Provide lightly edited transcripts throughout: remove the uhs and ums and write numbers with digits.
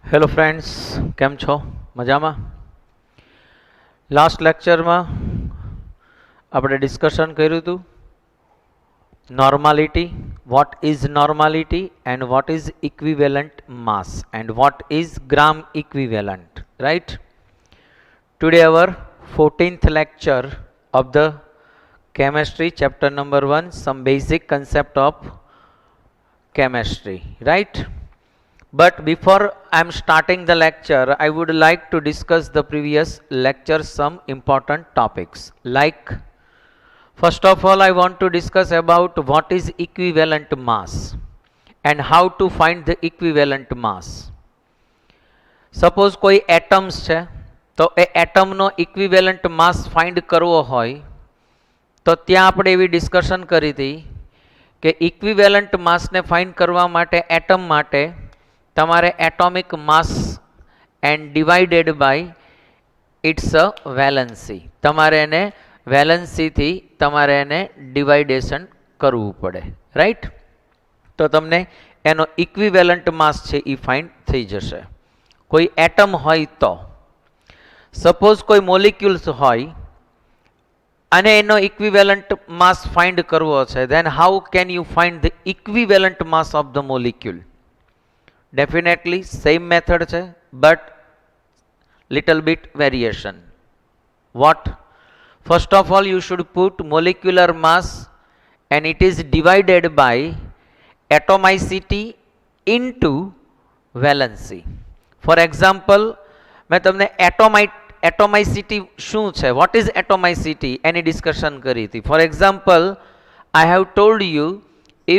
Hello friends, કેમ છો? મજામાં? લાસ્ટ લેક્ચરમાં આપણે ડિસ્કશન કર્યું હતું normality, what is normality and what is equivalent mass and what is gram equivalent, right? Today our 14th lecture of the chemistry chapter number 1, some basic concept of chemistry, right? But before I'm starting the lecture, I would like to discuss the previous lecture some important topics. Like, first of all, I want to discuss about what is equivalent mass and how to find the equivalent mass. Suppose કોઈ atoms છે તો એ એટમનો equivalent mass find કરવો હોય તો ત્યાં આપણે એવી discussion કરી હતી કે ઇક્વિવેલન્ટ માસને ફાઇન્ડ કરવા માટે એટમ માટે તમારે atomic mass and divided by its a valency, તમારે એને વેલન્સીથી તમારે એને ડિવાઇડેશન કરવું પડે, રાઈટ? તો તમને એનો ઇક્વિવેલન્ટ માસ છે એ ફાઇન્ડ થઈ જશે. કોઈ એટમ હોય તો સપોઝ કોઈ મોલિક્યુલ્સ હોય અને એનો ઇક્વિવેલન્ટ માસ ફાઇન્ડ કરવો છે, then how can you find the equivalent mass of the molecule? Definitely same method છે, but little bit variation. What? First of all, you should put molecular mass and it is divided by atomicity into valency. For example, મેં તમને એટોમાઇસિટી શું છે, what is atomicity any discussion કરી હતી. For example, I have told you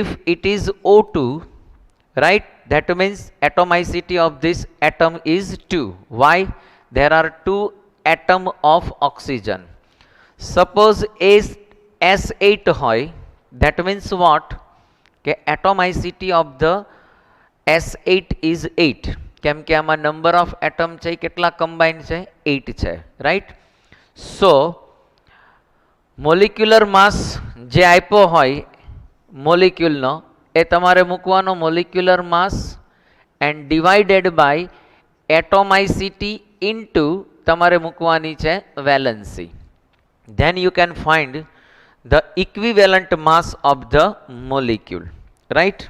if it is O2, right, that means atomicity of this atom is 2. Why? There are two atom of oxygen. Suppose S8 hoy, that means what? કે atomicity of the S8 is 8. કેમ કે આમાં number of atom છે કેટલા combine છે? 8 છે, right? સો molecular માસ જે આપ્યો હોય મોલિક્યુલનો એ તમારે મૂકવાનો molecular mass and divided by atomicity into તમારે મૂકવાની છે valency. Then you can find the equivalent mass of the molecule, right?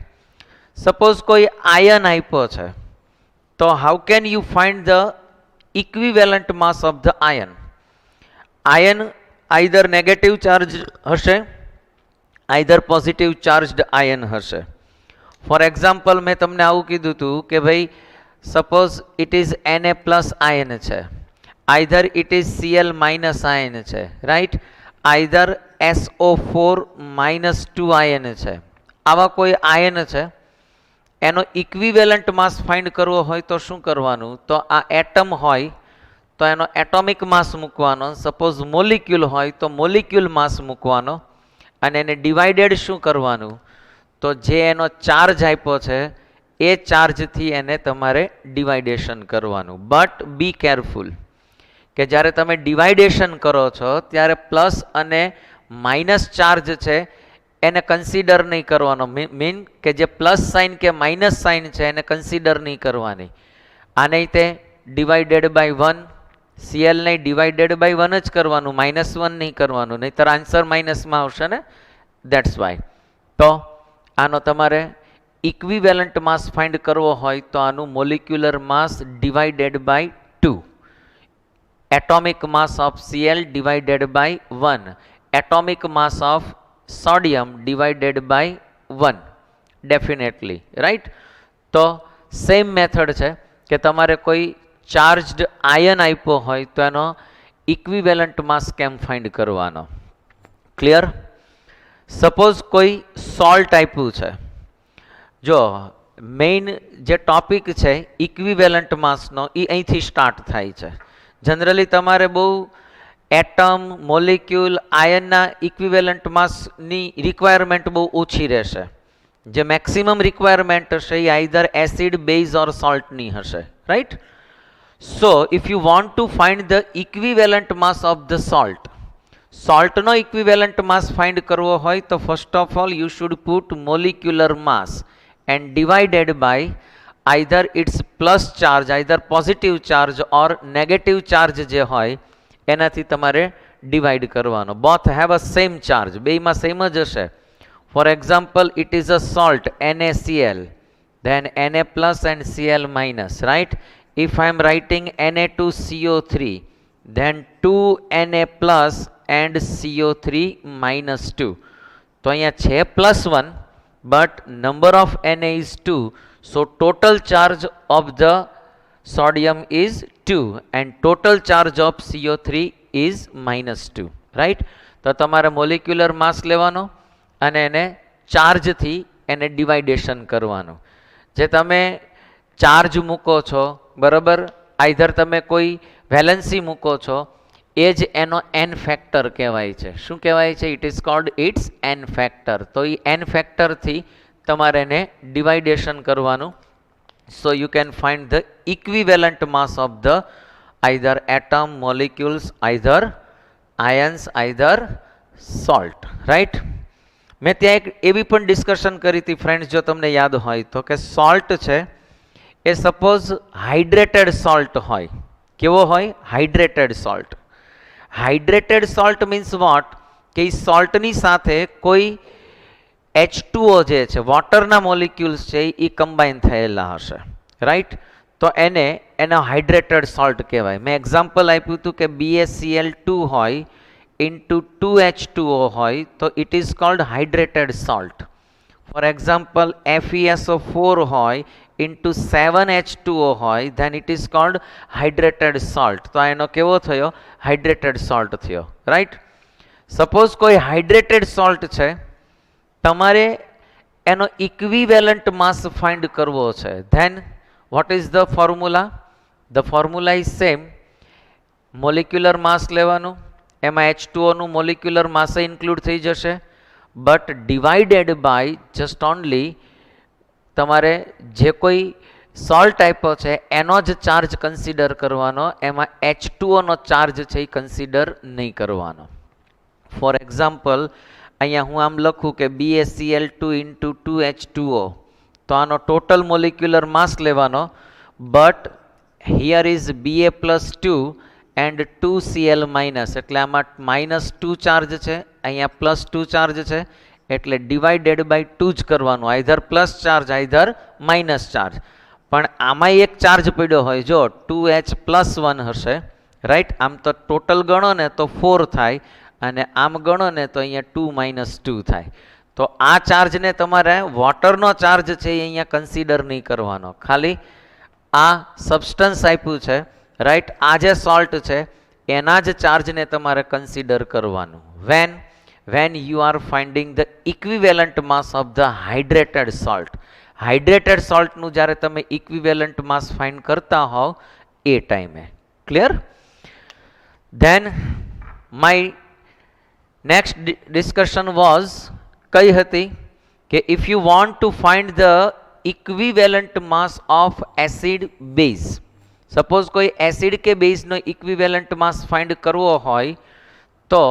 Suppose કોઈ આયન આપ્યો છે તો how can you find the equivalent mass of the ion? Ion either negative charge હશે, either positive charged ion હશે. For example, મેં તમને આવું કીધું હતું કે ભાઈ suppose it is Na plus ion છે, either it is Cl minus ion છે, right? Either SO4 minus 2 ion છે. આવા કોઈ આયન છે, એનો ઇક્વિવેલન્ટ માસ ફાઇન્ડ કરવો હોય તો શું કરવાનું? તો આ એટમ હોય તો એનો એટોમિક માસ મૂકવાનો, સપોઝ મોલિક્યુલ હોય તો મોલિક્યુલ માસ મૂકવાનો અને એને ડિવાઇડેડ શું કરવાનું? તો જે એનો ચાર્જ આપ્યો છે એ ચાર્જથી એને તમારે ડિવાઇડેશન કરવાનું. બટ બી કેરફુલ કે જ્યારે તમે ડિવાઇડેશન કરો છો ત્યારે પ્લસ અને માઇનસ ચાર્જ છે એને કન્સિડર નહીં કરવાનો. મીન કે જે પ્લસ સાઇન કે માઇનસ સાઇન છે એને કન્સિડર નહીં કરવાની. આ નહીં તે ડિવાઇડેડ બાય 1, Cl નહીં ડિવાઇડેડ બાય 1 જ કરવાનું, -1 નહીં કરવાનું, નહીંતર આન્સર માઇનસમાં આવશે ને. That's why. તો આનો તમારે ઇક્વિવેલન્ટ માસ ફાઇન્ડ કરવો હોય તો આનું molecular mass divided by 2, atomic mass of Cl divided by 1, atomic mass of sodium divided by 1, definitely, right? તો સેમ મેથડ છે કે તમારે કોઈ ચાર્જડ આયન આપ્યો હોય તો એનો ઇક્વિવેલન્ટ માસ કેમ ફાઇન્ડ કરવાનો? ક્લિયર? સપોઝ કોઈ સોલ્ટ આપ્યું છે. જો મેઇન જે ટોપિક છે ઇક્વિવેલન્ટ માસનો એ અહીંથી સ્ટાર્ટ થાય છે. જનરલી તમારે બહુ એટમ, મોલિક્યુલ, આયનના ઇક્વિવેલન્ટ માસની રિક્વાયરમેન્ટ બહુ ઓછી રહેશે. જે મેક્સિમમ રિક્વાયરમેન્ટ હશે એ આઈધર એસિડ, બેઝ ઓર સોલ્ટની હશે, right? So if you want to find the equivalent mass of the salt, સોલ્ટનો ઇક્વિવેલન્ટ માસ ફાઇન્ડ કરવો હોય તો first of all you should put molecular mass and divided by either its plus charge, either positive charge or negative charge જે હોય એનાથી તમારે divide કરવાનો. Both have a same charge, બેયમાં સેમ જ હશે. For example, it is a salt NaCl, then Na plus and Cl minus, right? If I am writing Na2CO3, then 2Na plus and CO3 minus 2. તો અહીંયા છે +1, but number of Na is 2, so total charge of the sodium is 2 and total charge of CO3 is -2, right? તો તમારે molecular માસ લેવાનો અને એને ચાર્જથી એને ડિવાઇડેશન કરવાનું. જે તમે ચાર્જ મૂકો છો, બરાબર, આઈધર તમે કોઈ વેલેન્સી મૂકો છો, એ જ એનો એન ફેક્ટર કહેવાય છે. શું કહેવાય છે? It is called its n factor. તો એ એન ફેક્ટરથી તમારે એને ડિવાઇડેશન કરવાનું. So you can find the equivalent mass of the either atom, molecules, either ions, either salt, right? મેં ત્યાં એક એવી પણ ડિસ્કશન કરી હતી ફ્રેન્ડ્સ, જો તમને યાદ હોય તો, કે સોલ્ટ છે એ સપોઝ હાઇડ્રેટેડ સોલ્ટ હોય. કેવો હોય? Hydrated salt. Hydrated salt means what? કે એ સોલ્ટની સાથે કોઈ H2O જે છે, વોટરના મોલિક્યુલ્સ છે, એ કમ્બાઈન થયેલા હશે, રાઈટ? તો એને હાઇડ્રેટેડ સોલ્ટ કહેવાય. મેં એક્ઝામ્પલ આપ્યું હતું કે BaCl2 હોય ઇન્ટુ 2H2O હોય તો it is called hydrated salt. For example, FeSO4 હોય ઇન્ટુ 7H2O હોય then it is called hydrated salt. તો એનો કેવો થયો? હાઇડ્રેટેડ સોલ્ટ થયો, રાઈટ? સપોઝ કોઈ હાઇડ્રેટેડ સોલ્ટ છે, તમારે એનો ઇક્વિવેલન્ટ માસ ફાઇન્ડ કરવો છે. Then what is the formula? The formula is same. Molecular mass લેવાનું, એમાં H2Oનું મોલિક્યુલર માસ ઇન્ક્લુડ થઈ જશે, but divided by just only તમારે જે કોઈ સોલ્ટ આપ્યો છે એનો જ ચાર્જ કન્સિડર કરવાનો, એમાં H2Oનો ચાર્જ છે એ કન્સિડર નહીં કરવાનો. ફોર એક્ઝામ્પલ, અહીંયા હું આમ લખું કે BaCl2 ઇન્ટુ 2H2O, તો આનો ટોટલ મોલિક્યુલર માસ લેવાનો, but here is Ba+2 and 2Cl minus, એટલે આમાં -2 ચાર્જ છે, અહીંયા +2 ચાર્જ છે, એટલે ડિવાઇડેડ બાય 2 જ કરવાનું. Either plus charge, either minus charge. પણ આમાં એક ચાર્જ પડ્યો હોય, જો 2H+1 હશે, રાઈટ? આમ તો ટોટલ ગણો ને તો 4 થાય, અને આમ ગણો ને તો અહીંયા 2 - 2 થાય. તો આ ચાર્જને તમારે વોટરનો ચાર્જ છે એ અહીંયા કન્સિડર નહીં કરવાનો, ખાલી આ સબસ્ટન્સ આપ્યું છે, રાઈટ? આ જે સોલ્ટ છે એના જ ચાર્જને તમારે કન્સિડર કરવાનું. when you are finding the equivalent mass of the hydrated salt. Hydrated સોલ્ટનું જ્યારે તમે ઇક્વિવેલન્ટ માસ ફાઇન્ડ કરતા હોવ એ ટાઈમે. Clear? Then my next discussion was કઈ હતી કે if you want to find the equivalent mass of acid base. Suppose કોઈ એસિડ કે બેઝનો ઇક્વિવેલન્ટ માસ ફાઇન્ડ કરવો હોય તો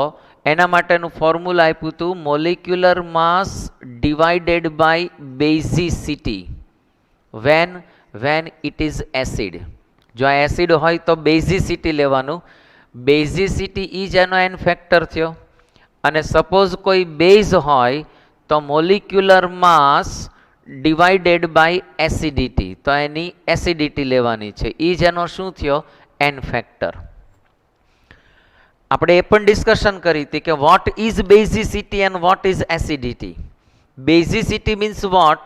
એના માટેનું ફોર્મ્યુલા આપ્યું હતું molecular mass divided by basicity when it is acid. જો આ એસિડ હોય તો બેઝિસિટી લેવાનું. બેઝિસિટી ઈ જ એનો એન ફેક્ટર થયો. અને સપોઝ કોઈ બેઝ હોય તો molecular mass divided by acidity, તો એની એસિડિટી લેવાની છે. ઈ જ એનો શું થયો? N factor. આપણે એ પણ ડિસ્કશન કરી હતી કે what is basicity and what is acidity. Basicity means what?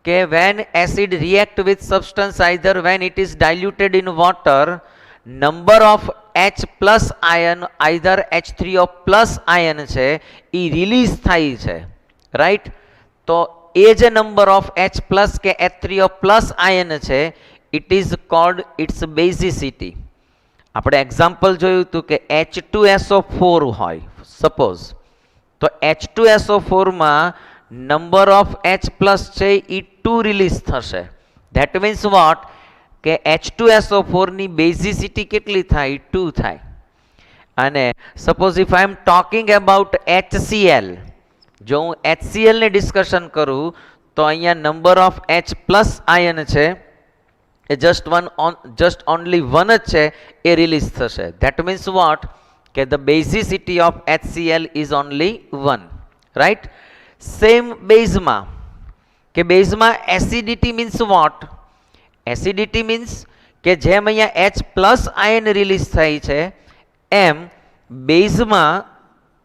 કે when acid react with substance either when it is diluted in water, number of H plus ion either H3O plus ion છે એ release થાય છે, right? તો એ જે number of H plus કે H3O plus ion છે it is called its basicity. આપણે example જોયું હતું કે H2SO4 હોય સપોઝ, તો H2SO4માં નંબર ઓફ H પ્લસ છે એ 2 રિલીઝ થશે. That means what? કે H2SO4ની બેઝિસિટી કેટલી થાય? 2 થાય. અને suppose if I am talking about HCl, જો હું HCl ને ડિસ્કશન કરું તો અહીંયા number of H plus ion છે એ જસ્ટ ઓનલી વન જ છે એ રિલીઝ થશે. ધેટ મીન્સ વોટ કે the basicity of HCl is only one, right. Same બેઝમાં કે બેઝમાં acidity means what, acidity means કે જેમ અહીંયા H પ્લસ આયન રિલીઝ થાય છે એમ બેઝમાં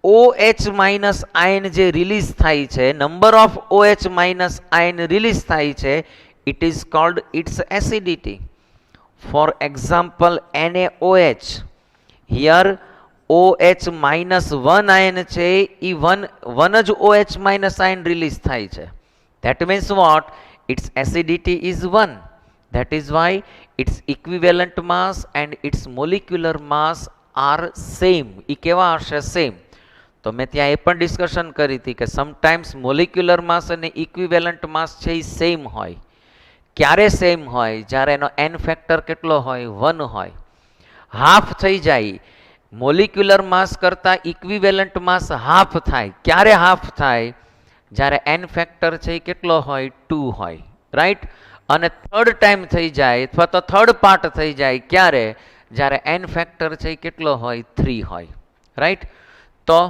OH માઇનસ આયન જે રિલીઝ થાય છે, number of OH minus ion release થાય છે, it is called its acidity. For example, NaOH. Here OH minus 1 ion છે એ one જ OH minus ion release થાય છે. That means what? Its acidity is 1. That is why its equivalent mass and its molecular mass are same. એ કેવા હશે? Same. તો મેં ત્યાં એ પણ ડિસ્કશન કરી હતી કે સમટાઈમ્સ મોલિક્યુલર માસ અને ઇક્વિવેલન્ટ માસ છે એ સેમ હોય. ક્યારે સેમ હોય? જ્યારે એનો એન ફેક્ટર કેટલો હોય? 1 હોય. હાફ થઈ જાય, મોલિક્યુલર માસ કરતાં ઇક્વિવેલન્ટ માસ હાફ થાય. ક્યારે હાફ થાય? જ્યારે એન ફેક્ટર છે એ કેટલો હોય? 2 હોય, રાઈટ. અને થર્ડ ટાઈમ થઈ જાય અથવા તો થર્ડ પાર્ટ થઈ જાય ક્યારે? જ્યારે એન ફેક્ટર છે એ કેટલો હોય? 3 હોય, રાઈટ. તો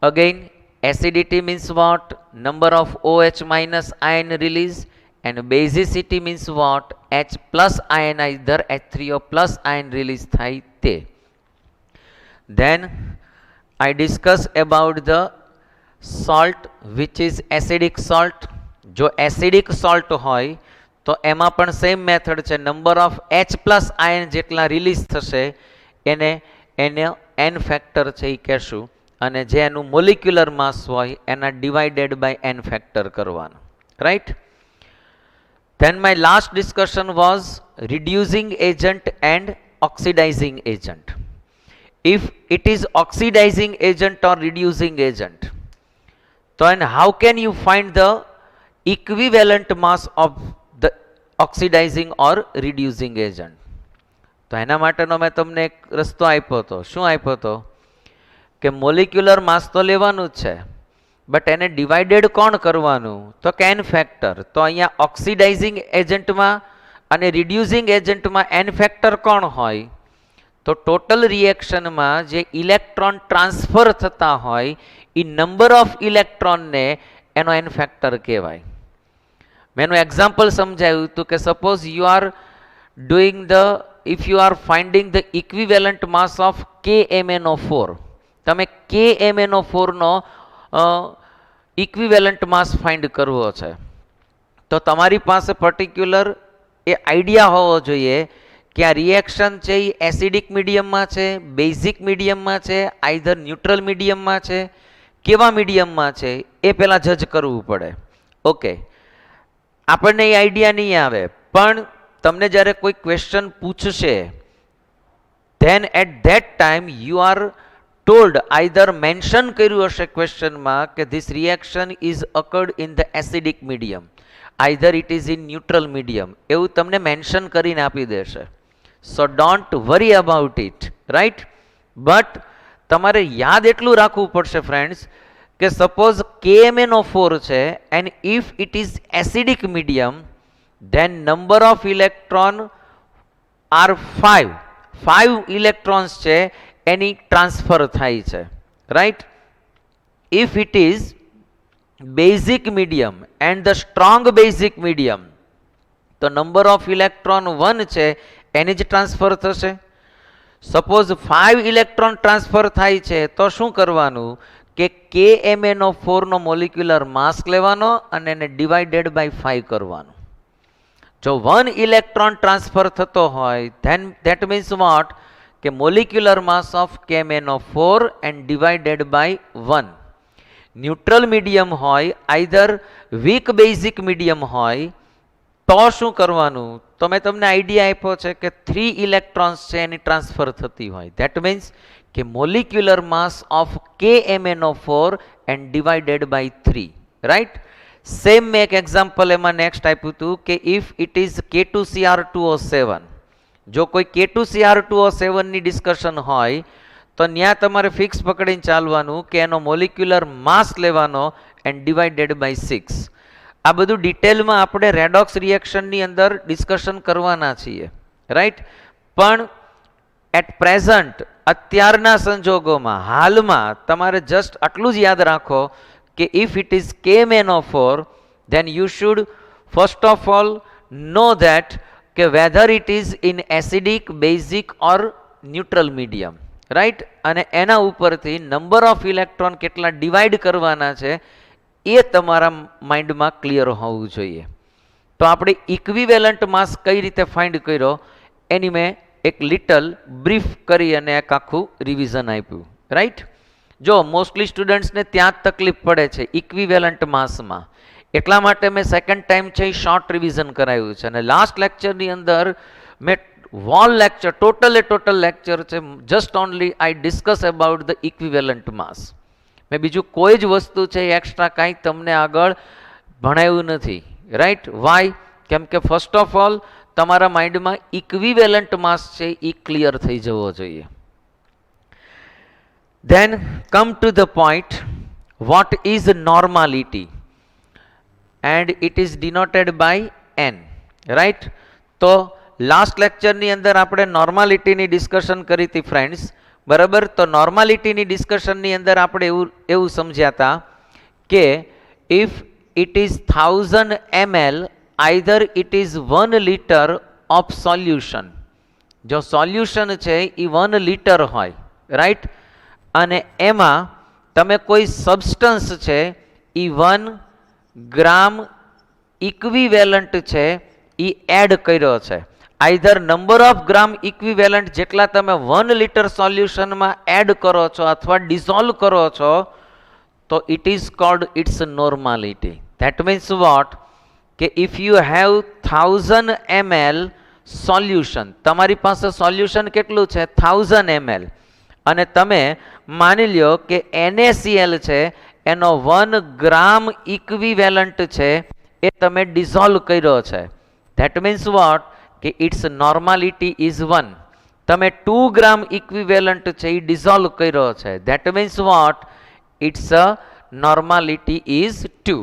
again acidity means what? Number of OH minus ion release. and basicity means what? H plus ion, either H3O plus ion release thai te. Then I discuss about the salt which is acidic salt. જો acidic salt હોય તો એમાં પણ same method છે. Number of H plus ion જેટલા release થશે એને N factor છે એ કહેશું, અને જે એનું મોલિક્યુલર માસ હોય એના ડિવાઇડેડ બાય એન ફેક્ટર કરવાનું, right. Then my last discussion was reducing agent and oxidizing agent. If it is oxidizing agent or reducing agent, then how can you find the equivalent mass of the oxidizing or reducing agent? તો એના માટેનો મેં તમને એક રસ્તો આપ્યો હતો. શું આપ્યો હતો? કે મોલિક્યુલર માસ તો લેવાનું જ છે, બટ એને ડિવાઇડેડ કોણ કરવાનું? તો કે એન ફેક્ટર. તો અહીંયા ઓક્સિડાઇઝિંગ એજન્ટમાં અને રિડ્યુસિંગ એજન્ટમાં એન ફેક્ટર કોણ હોય? તો ટોટલ રિએક્શનમાં જે ઇલેક્ટ્રોન ટ્રાન્સફર થતા હોય એ નંબર ઓફ ઇલેક્ટ્રોનને એનો એન ફેક્ટર કહેવાય. મેં એનું એક્ઝામ્પલ સમજાવ્યું હતું કે suppose you are doing the if you R finding the equivalent mass of KMnO4. તમે KMnO4 નો ઇક્વિવેલન્ટ માસ ફાઇન્ડ કરવો છે તો તમારી પાસે પર્ટિક્યુલર એ આઈડિયા હોવો જોઈએ કે આ રિએક્શન છે એ એસિડિક મીડિયમમાં છે, બેઝિક મીડિયમમાં છે, આઈધર ન્યુટ્રલ મીડિયમમાં છે, કેવા મીડિયમમાં છે એ પહેલાં જજ કરવું પડે. ઓકે, આપણને એ આઈડિયા નહીં આવે, પણ તમને જ્યારે કોઈ ક્વેશ્ચન પૂછશે then at that time you are told, either mention કર્યું હશે ક્વેશ્ચનમાં કે this reaction is occurred in the acidic medium, either it is in neutral medium, એવું તમને મેન્શન કરીને આપી દેશે. so don't worry about it, right. but તમારે યાદ એટલું રાખવું પડશે ફ્રેન્ડ્સ કે સપોઝ KMnO4 છે and if it is acidic medium then number of electron are 5 electrons છે એની ટ્રાન્સફર થાય છે, right. If it is basic medium and the strong basic medium તો નંબર ઓફ ઇલેક્ટ્રોન 1 છે એની જ ટ્રાન્સફર થશે. Suppose 5 electron transfer થાય છે તો શું કરવાનું કે KMnO4 નો મોલિક્યુલર માસ લેવાનો અને એને ડિવાઇડેડ બાય 5 કરવાનું. જો 1 ઇલેક્ટ્રોન ટ્રાન્સફર થતો હોય ધેન ધેટ મીન્સ વોટ કે molecular mass of KMnO4 and divided by 1. Neutral medium હોય, આઈધર વીક બેઝિક મીડિયમ હોય તો શું કરવાનું? તો મેં તમને આઈડિયા આપ્યો છે કે 3 ઇલેક્ટ્રોન્સ છે એની ટ્રાન્સફર થતી હોય. ધેટ મીન્સ કે molecular mass of KMnO4 and divided by 3, right. Same મેં એક એક્ઝામ્પલ એમાં નેક્સ્ટ આપ્યું હતું કે ઇફ ઇટ ઇઝ K2Cr2O7. જો કોઈ K2Cr2O7 ની ડિસ્કશન હોય તો ત્યાં તમારે ફિક્સ પકડીને ચાલવાનું કે એનો મોલિક્યુલર માસ લેવાનો એન્ડ ડિવાઇડેડ બાય 6. આ બધું ડિટેલમાં આપણે રેડોક્સ રિએક્શનની અંદર ડિસ્કશન કરવાના છીએ, રાઈટ. પણ એટ પ્રેઝન્ટ અત્યારના સંજોગોમાં હાલમાં તમારે જસ્ટ આટલું જ યાદ રાખો કે if it is KMnO4 then you should first of all know that કે whether it is in acidic, basic or neutral medium, right. અને એના ઉપરથી નંબર ઓફ ઇલેક્ટ્રોન કેટલા ડિવાઈડ કરવાના છે એ તમારા માઇન્ડમાં ક્લિયર હોવું જોઈએ. તો આપણે ઇક્વિવેલન્ટ માસ કઈ રીતે ફાઇન્ડ કર્યો એની મેં એક લિટલ બ્રીફ કરી અને એક આખું રિવિઝન આપ્યું, રાઈટ. જો મોસ્ટલી સ્ટુડન્ટ્સને ત્યાં જ તકલીફ પડે છે ઇક્વિવેલન્ટ માસમાં, એટલા માટે મેં સેકન્ડ ટાઈમ છે એ શોર્ટ રિવિઝન કરાવ્યું છે. અને લાસ્ટ લેક્ચરની અંદર મેં વોલ લેક્ચર ટોટલ લેક્ચર છે just only I discuss about the equivalent mass. મેં બીજું કોઈ જ વસ્તુ છે એક્સ્ટ્રા કાંઈ તમને આગળ ભણાવ્યું નથી, રાઈટ. વાય? કેમ કે ફર્સ્ટ ઓફ ઓલ તમારા માઇન્ડમાં ઇક્વિવેલન્ટ માસ છે એ ક્લિયર થઈ જવો જોઈએ. Then come to the point, what is normality and it is denoted by n, right. તો લાસ્ટ લેક્ચરની અંદર આપણે નોર્માલિટીની ડિસ્કશન કરી હતી ફ્રેન્ડ્સ, બરાબર. તો નોર્માલિટીની ડિસ્કશનની અંદર આપણે એવું સમજ્યા હતા કે if it is 1000 ml either it is 1 liter of solution. જો સોલ્યુશન છે એ 1 liter હોય, રાઈટ. અને એમાં તમે કોઈ સબસ્ટન્સ છે એ 1 ગ્રામ ઇક્વિવેલન્ટ છે એ એડ કર્યો છે. Either number of gram equivalent જેટલા તમે 1 liter સોલ્યુશનમાં એડ કરો છો અથવા ડિઝોલ્વ કરો છો તો it is called its normality. That means what કે if you have 1000 ml solution, તમારી પાસે સોલ્યુશન કેટલું છે 1000 ml, અને તમે માની લ્યો કે NaCl છે એનો 1 ગ્રામ ઇક્વિવેલન્ટ છે એ તમે ડિઝોલ્વ કર્યો છે. ધેટ મીન્સ વોટ કે ઇટ્સ નોર્માલિટી ઇઝ 1. તમે 2 ગ્રામ ઇક્વિવેલન્ટ છે એ ડિઝોલ્વ કર્યો છે. That means what its a normality is 2.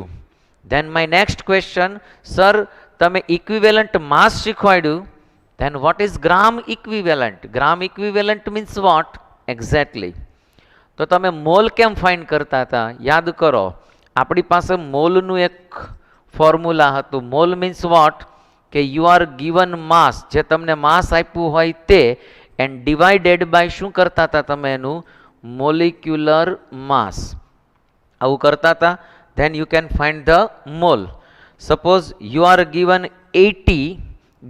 Then my next question, sir તમે ઇક્વિવેલન્ટ માસ શીખવાડ્યું, then what is gram equivalent? Gram equivalent means what exactly? તો તમે mall કેમ find કરતા હતા? યાદ કરો, આપણી પાસે મોલનું એક ફોર્મ્યુલા હતું. મોલ મીન્સ વોટ કે યુ આર ગિવન માસ, જે તમને માસ આપ્યું હોય તે, એન્ડ ડિવાઇડેડ બાય શું કરતા હતા તમે એનું મોલિક્યુલર માસ. આવું કરતા હતા. Than you can find the mall. Suppose you are given 80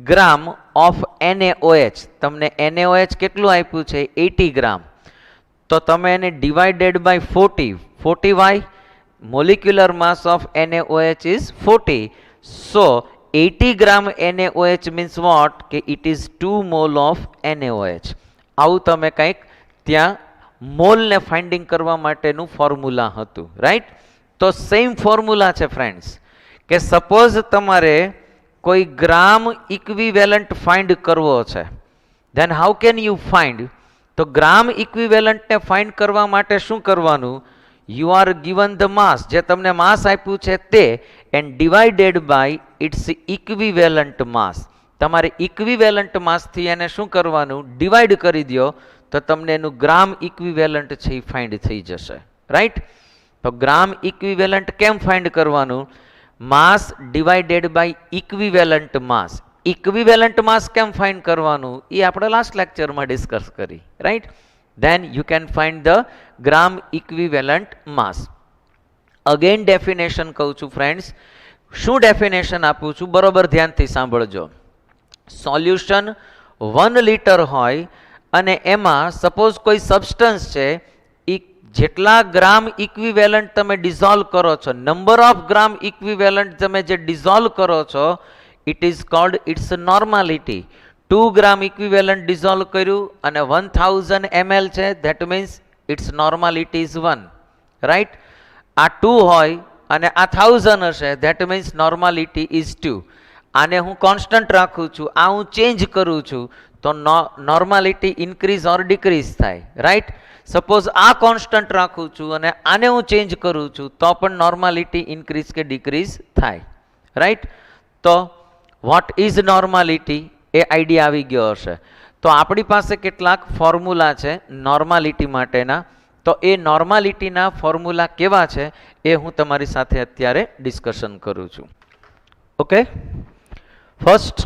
gram of NaOH, તમને NaOH કેટલું આપ્યું છે 80 ગ્રામ, તો તમે એને divided by 40 why molecular mass of NaOH is 40. So 80 gram NaOH means what કે it is 2 mole of NaOH. આવું તમે કંઈક ત્યાં મોલને ફાઇન્ડિંગ કરવા માટેનું ફોર્મ્યુલા હતું, રાઈટ. તો સેમ ફોર્મ્યુલા છે ફ્રેન્ડ્સ કે સપોઝ તમારે કોઈ ગ્રામ ઇક્વિવેલન્ટ ફાઇન્ડ કરવો છે, then how can you find? તો ગ્રામ ઇક્વિવેલન્ટને ફાઇન્ડ કરવા માટે શું કરવાનું? You are given the mass, જે તમને માસ આપ્યું છે તે, and divided by its equivalent mass. તમારે ઇક્વિવેલન્ટ માસથી એને શું કરવાનું? ડિવાઈડ કરી દો, તો તમને એનું ગ્રામ ઇક્વિવેલન્ટ છે એ ફાઇન્ડ થઈ જશે, રાઈટ. તો ગ્રામ ઇક્વિવેલન્ટ કેમ ફાઇન્ડ કરવાનું? Mass divided by equivalent mass. Equivalent mass કેમ ફાઇન્ડ કરવાનું એ આપણે લાસ્ટ લેક્ચરમાં ડિસ્કસ કરી, right. Then you can find the gram equivalent mass. Again definition કહું છું ફ્રેન્ડ્સ. શું ડેફિનેશન આપું છું બરોબર ધ્યાનથી સાંભળજો. સોલ્યુશન 1 liter હોય અને એમાં સપોઝ કોઈ સબસ્ટન્સ છે, જેટલા ગ્રામ ઇક્વિવેલન્ટ તમે ડિઝોલ્વ કરો છો, નંબર ઓફ ગ્રામ ઇક્વિવેલન્ટ તમે જે ડિઝોલ્વ કરો છો, it is called its normality. 2 gram equivalent dissolve કર્યું અને 1000 ml છે, that means its normality is 1, right. આ 2 હોય અને આ 1000 હશે, ધેટ મીન્સ નોર્માલિટી ઇઝ 2. આને હું કોન્સ્ટન્ટ રાખું છું, આ હું ચેન્જ કરું છું, તો નોર્માલિટી ઇન્ક્રીઝ ઓર ડિક્રીઝ થાય, રાઈટ. સપોઝ આ કોન્સ્ટન્ટ રાખું છું અને આને હું ચેન્જ કરું છું તો પણ નોર્માલિટી ઇન્ક્રીઝ કે ડિક્રીઝ થાય. રાઈટ. તો vote is normality A idea આવી ગયો હશે. તો આપણી પાસે કેટલાક ફોર્મ્યુલા છે નોર્માલિટી માટેના. તો એ નોર્માલિટીના ફોર્મ્યુલા કેવા છે એ હું તમારી સાથે અત્યારે ડિસ્કશન કરું છું. ઓકે, ફર્સ્ટ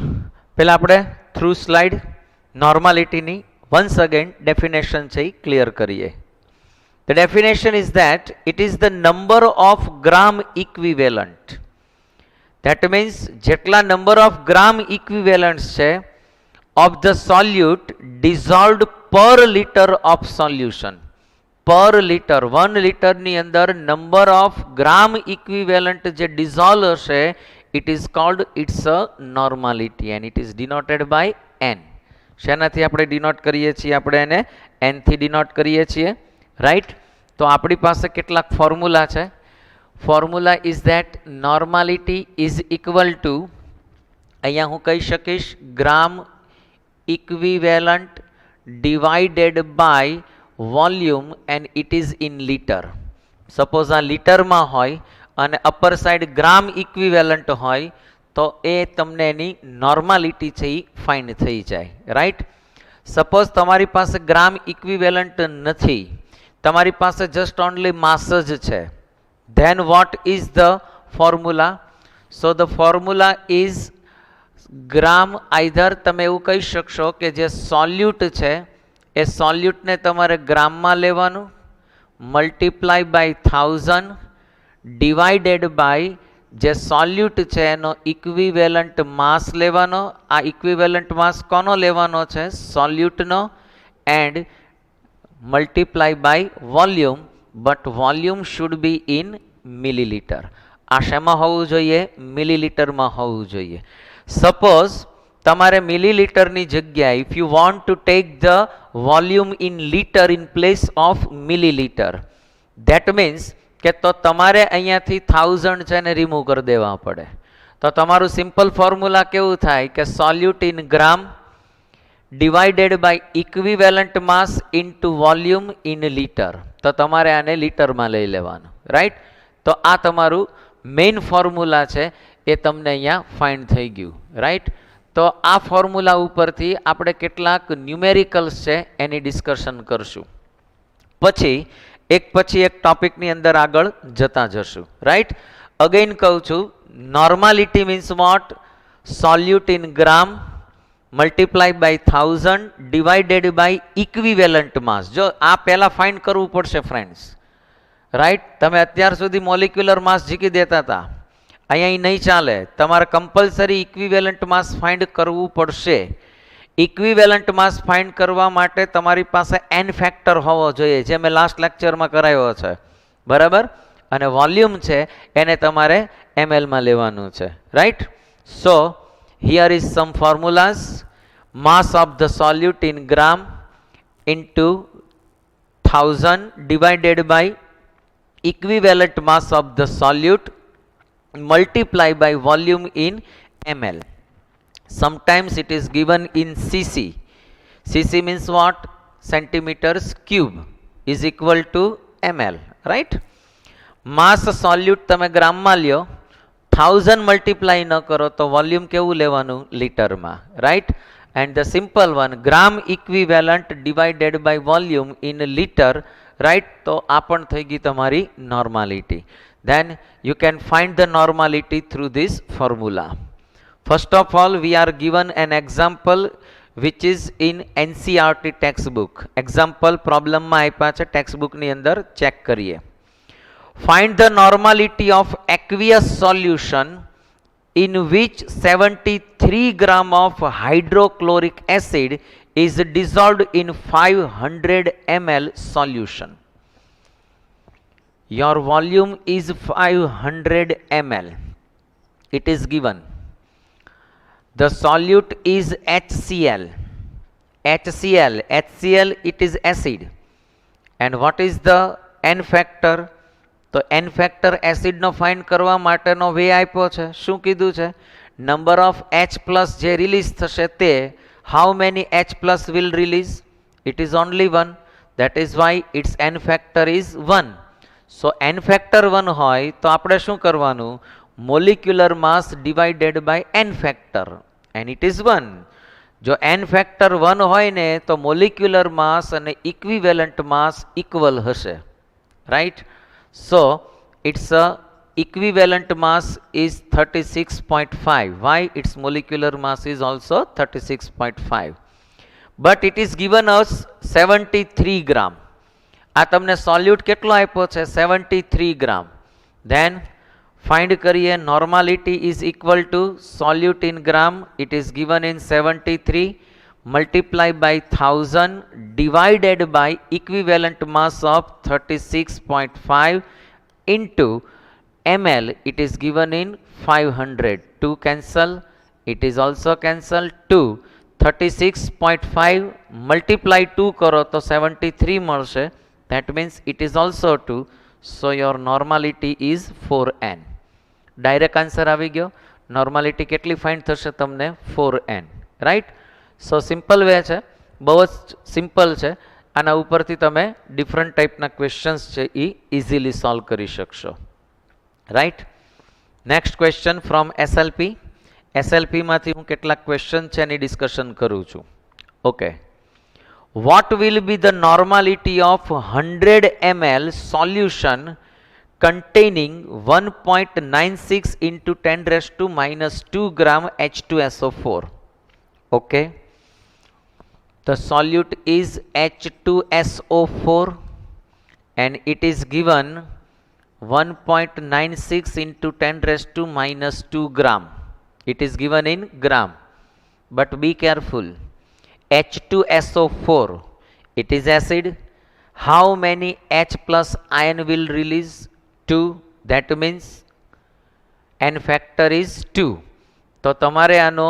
પહેલાં આપણે થ્રુ સ્લાઇડ નોર્માલિટીની વન્સ અગેન ડેફિનેશન છે એ ક્લિયર કરીએ. The definition is that it is the number of gram equivalent. That means જેટલા number of gram equivalents છે of the solute dissolved per liter of solution. Per liter 1 liter ની અંદર number of gram equivalent જે dissolve હશે it is called its a normality and it is denoted by n. શેનાથી આપણે denote કરીએ છીએ? આપણે એને n થી ડિનોટ કરીએ છીએ, રાઈટ. તો આપણી પાસે કેટલાક ફોર્મ્યુલા છે. Formula is that normality is equal to, અહીંયા હું કહી શકીશ gram equivalent divided by volume and it is in litre. Suppose આ લીટરમાં હોય અને અપર સાઈડ ગ્રામ ઇક્વિવેલન્ટ હોય તો એ તમને એની નોર્માલિટી છે એ ફાઇન્ડ થઈ જાય, રાઈટ. સપોઝ તમારી પાસે ગ્રામ ઇક્વિવેલન્ટ નથી, તમારી પાસે જસ્ટ ઓનલી માસ જ છે, then what is the formula? So the formula is gram either તમે એવું કહી શકશો કે જે સોલ્યુટ છે એ સોલ્યુટને તમારે ગ્રામમાં લેવાનું, મલ્ટીપ્લાય બાય 1000 ડિવાઇડેડ બાય જે સોલ્યુટ છે એનો ઇક્વિવેલન્ટ માસ લેવાનો. આ ઇક્વિવેલન્ટ માસ કોનો લેવાનો છે? સોલ્યુટનો. And multiply by volume, but volume should be in millilitre. આ શેમાં હોવું જોઈએ? મિલીલીટરમાં હોવું જોઈએ. સપોઝ તમારે મિલીલીટરની જગ્યાએ if you want to take the volume in litre in place of millilitre, that means કે તો તમારે અહીંયાથી 1000 છે ને રિમૂવ કરી દેવા પડે. તો તમારું સિમ્પલ ફોર્મ્યુલા કેવું થાય કે solute in gram divided by equivalent mass into volume in litre. તો તમારે આને લીટરમાં લઈ લેવાનું, રાઈટ. તો આ તમારું મેઇન ફોર્મ્યુલા છે એ તમને અહીંયા ફાઇન્ડ થઈ ગયું, રાઈટ. તો આ ફોર્મ્યુલા ઉપરથી આપણે કેટલાક ન્યુમેરિકલ્સ છે એની ડિસ્કશન કરશું, પછી એક ટોપિકની અંદર આગળ જતા જશું, રાઈટ. અગેન કહું છું, normality means what? Solute in gram multiply by 1000 divided by equivalent mass. જો આ પહેલાં ફાઇન્ડ કરવું પડશે ફ્રેન્ડ્સ, રાઈટ. તમે અત્યાર સુધી મોલિક્યુલર માસ જીકી દેતા હતા, અહીંયા નહીં ચાલે. તમારે કમ્પલસરી ઇક્વિવેલન્ટ માસ ફાઇન્ડ કરવું પડશે. ઇક્વિવેલન્ટ માસ ફાઇન્ડ કરવા માટે તમારી પાસે n ફેક્ટર હોવો જોઈએ, જે મેં લાસ્ટ લેક્ચરમાં કરાવ્યો છે, બરાબર. અને વોલ્યુમ છે એને તમારે mlમાં લેવાનું છે, right. So here is some formulas. Mass of the solute in gram into 1000 divided by equivalent mass of the solute multiply by volume in ml. Sometimes it is given in cc. Cc means what? Centimeters cube is equal to ml, right. Mass solute તમે ગ્રામમાં લ્યો, 1000 multiply ન કરો તો volume કેવું લેવાનું? લીટરમાં, right. And the simple one gram equivalent divided by volume in litre, right. તો આ પણ થઈ ગઈ તમારી normality. Then you can find the normality through this formula. First of all we are given an example which is in NCERT textbook. Example પ્રોબ્લેમમાં આપ્યા છે ટેક્સ્ટબુકની અંદર, ચેક કરીએ. Find the normality of aqueous solution in which 73 gram of hydrochloric acid is dissolved in 500 ml solution. Your volume is 500 ml. It is given. The solute is HCl. HCl, it is acid. And what is the n factor? તો n factor એસિડનો find કરવા માટેનો way આપ્યો છે. શું કીધું છે? Number of H plus જે રિલીઝ થશે તે. How many H plus will release? It is only 1. That is why its n factor is 1. So n factor 1 હોય તો આપણે શું કરવાનું? molecular mass divided by n factor and it is 1. જો n factor 1 હોય ને તો molecular mass અને equivalent mass equal હશે, right? So its equivalent mass is 36.5. Why? Its molecular mass is also 36.5. But it is given us 73 gram. આ તમને સોલ્યુટ કેટલો આપ્યો છે? 73 ગ્રામ. ધેન ફાઇન્ડ કરીએ. Normality is equal to solute in gram. It is given in 73 multiply by 1000 divided by equivalent mass of 36.5 into ml. It is given in 500. 2 cancel. It is also cancel. 2 36.5 multiply 2 કરો તો 73 મળશે. That means it is also 2. So your normality is 4n. Direct answer આવી ગયો. Normality કેટલી find થશે તમને? 4n. Right? સો simple way છે, બહુ જ સિમ્પલ છે. આના ઉપરથી તમે ડિફરન્ટ ટાઈપના ક્વેશ્ચન્સ છે એ ઇઝીલી સોલ્વ કરી શકશો. Right? Next question from SLP. એસએલપીમાંથી હું કેટલાક ક્વેશ્ચન છે એની ડિસ્કશન કરું છું. Okay. What will be the normality of 100 ml solution containing 1.96 into 10 raised to minus 2 gram H2SO4? Okay. The solute is H2SO4 and it is given 1.96 into 10 raised to minus 2 gram. It is given in gram. But be careful. H2SO4, it is acid. How many H plus ion will release? 2. That means n factor is 2. તો તમારે આનો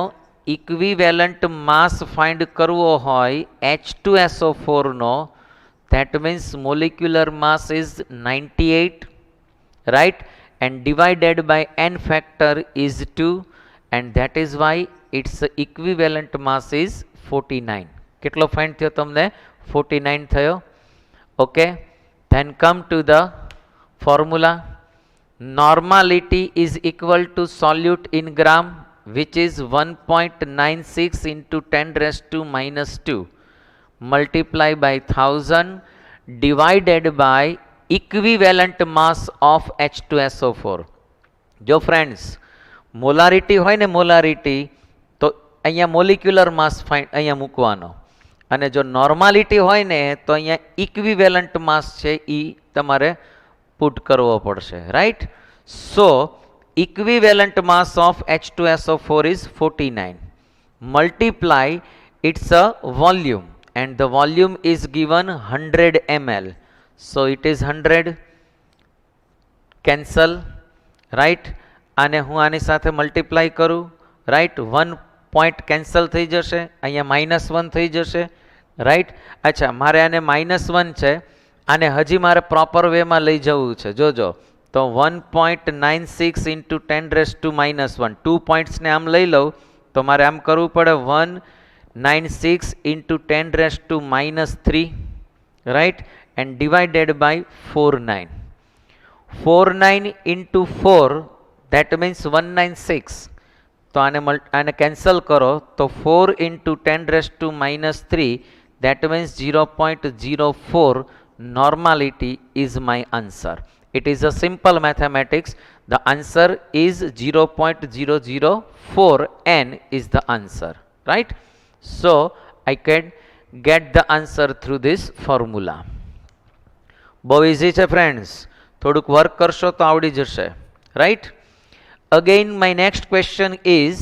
equivalent mass find કરવો હોય H2SO4 no, that means molecular mass is 98, right? And divided by n factor is 2 and that is why its equivalent mass is 49. કેટલો find થયો તમને? 49 થયો. Okay. Then come to the formula. Normality is equal to solute in gram which is 1.96 into 10 raised to minus 2 multiply by 1000 divided by equivalent mass of H2SO4. જો friends molarity હોય ને, molarity તો અહીંયા molecular માસ find અહીંયા મૂકવાનો, અને જો normality હોય ને તો અહીંયા ઇક્વિવેલન્ટ માસ છે એ તમારે પુટ કરવો પડશે. Right? So equivalent mass of H2SO4 is 49. Multiply its volume and the volume is given 100 ml. So it is 100. Cancel. Right? આને હું આની સાથે મલ્ટીપ્લાય કરું. રાઈટ? 1 પોઈન્ટ કેન્સલ થઈ જશે, અહીંયા -1 થઈ જશે. રાઈટ? અચ્છા, મારે આને -1 છે, આને હજી મારે પ્રોપર વેમાં લઈ જવું છે. જોજો તો 1.96 into 10 raised to minus 1, 2 પોઈન્ટ્સને આમ લઈ લઉં તો મારે આમ કરવું પડે 196 into 10 raised to minus 3, રાઈટ? And divided by 49. 49 into 4, that means 196. તો આને કેન્સલ કરો તો 4 into 10 raised to minus 3, that means 0.04. Normality is my answer. It is a simple mathematics. The answer is 0.004 n is the answer. Right? So I can get the answer through this formula. બહુ easy છે friends, થોડુંક work કરશો તો આવડી જશે. Right? Again, my next question is,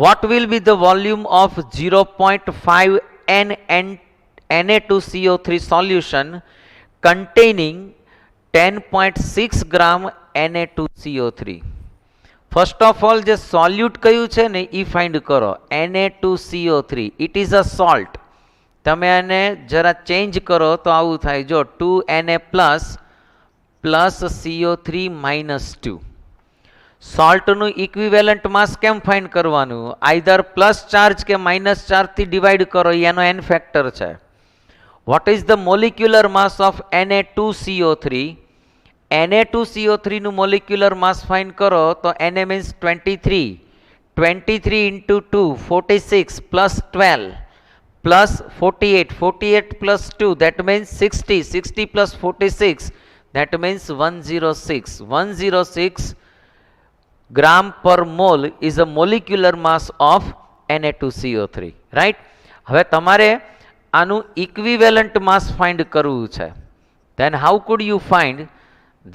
what will be the volume of 0.5 n Na2CO3 solution containing 10.6 gram Na2CO3? First of all જે સોલ્યુટ કયું છે ને એ ફાઇન્ડ કરો. Na2CO3 it is a salt. તમે આને જરા ચેન્જ કરો તો આવું થાય. જો 2Na plus CO3 -2. સોલ્ટનું equivalent mass કેમ ફાઇન્ડ કરવાનું? આઈધર પ્લસ ચાર્જ કે માઇનસ ચાર્જથી ડિવાઈડ કરો, એનો n ફેક્ટર છે. Vote is the molecular mass of Na2CO3? Na2CO3 નું મોલિક્યુલર માસ ફાઇન્ડ કરો તો Na means 23, 23 into 2 46 plus 12 plus 48, 48 plus 2 that means 60, 60 plus 46 that means 106, 106 gram per mole is a molecular mass of Na2CO3, right? હવે તમારે આનું equivalent mass find કરવું છે. Then how could you find?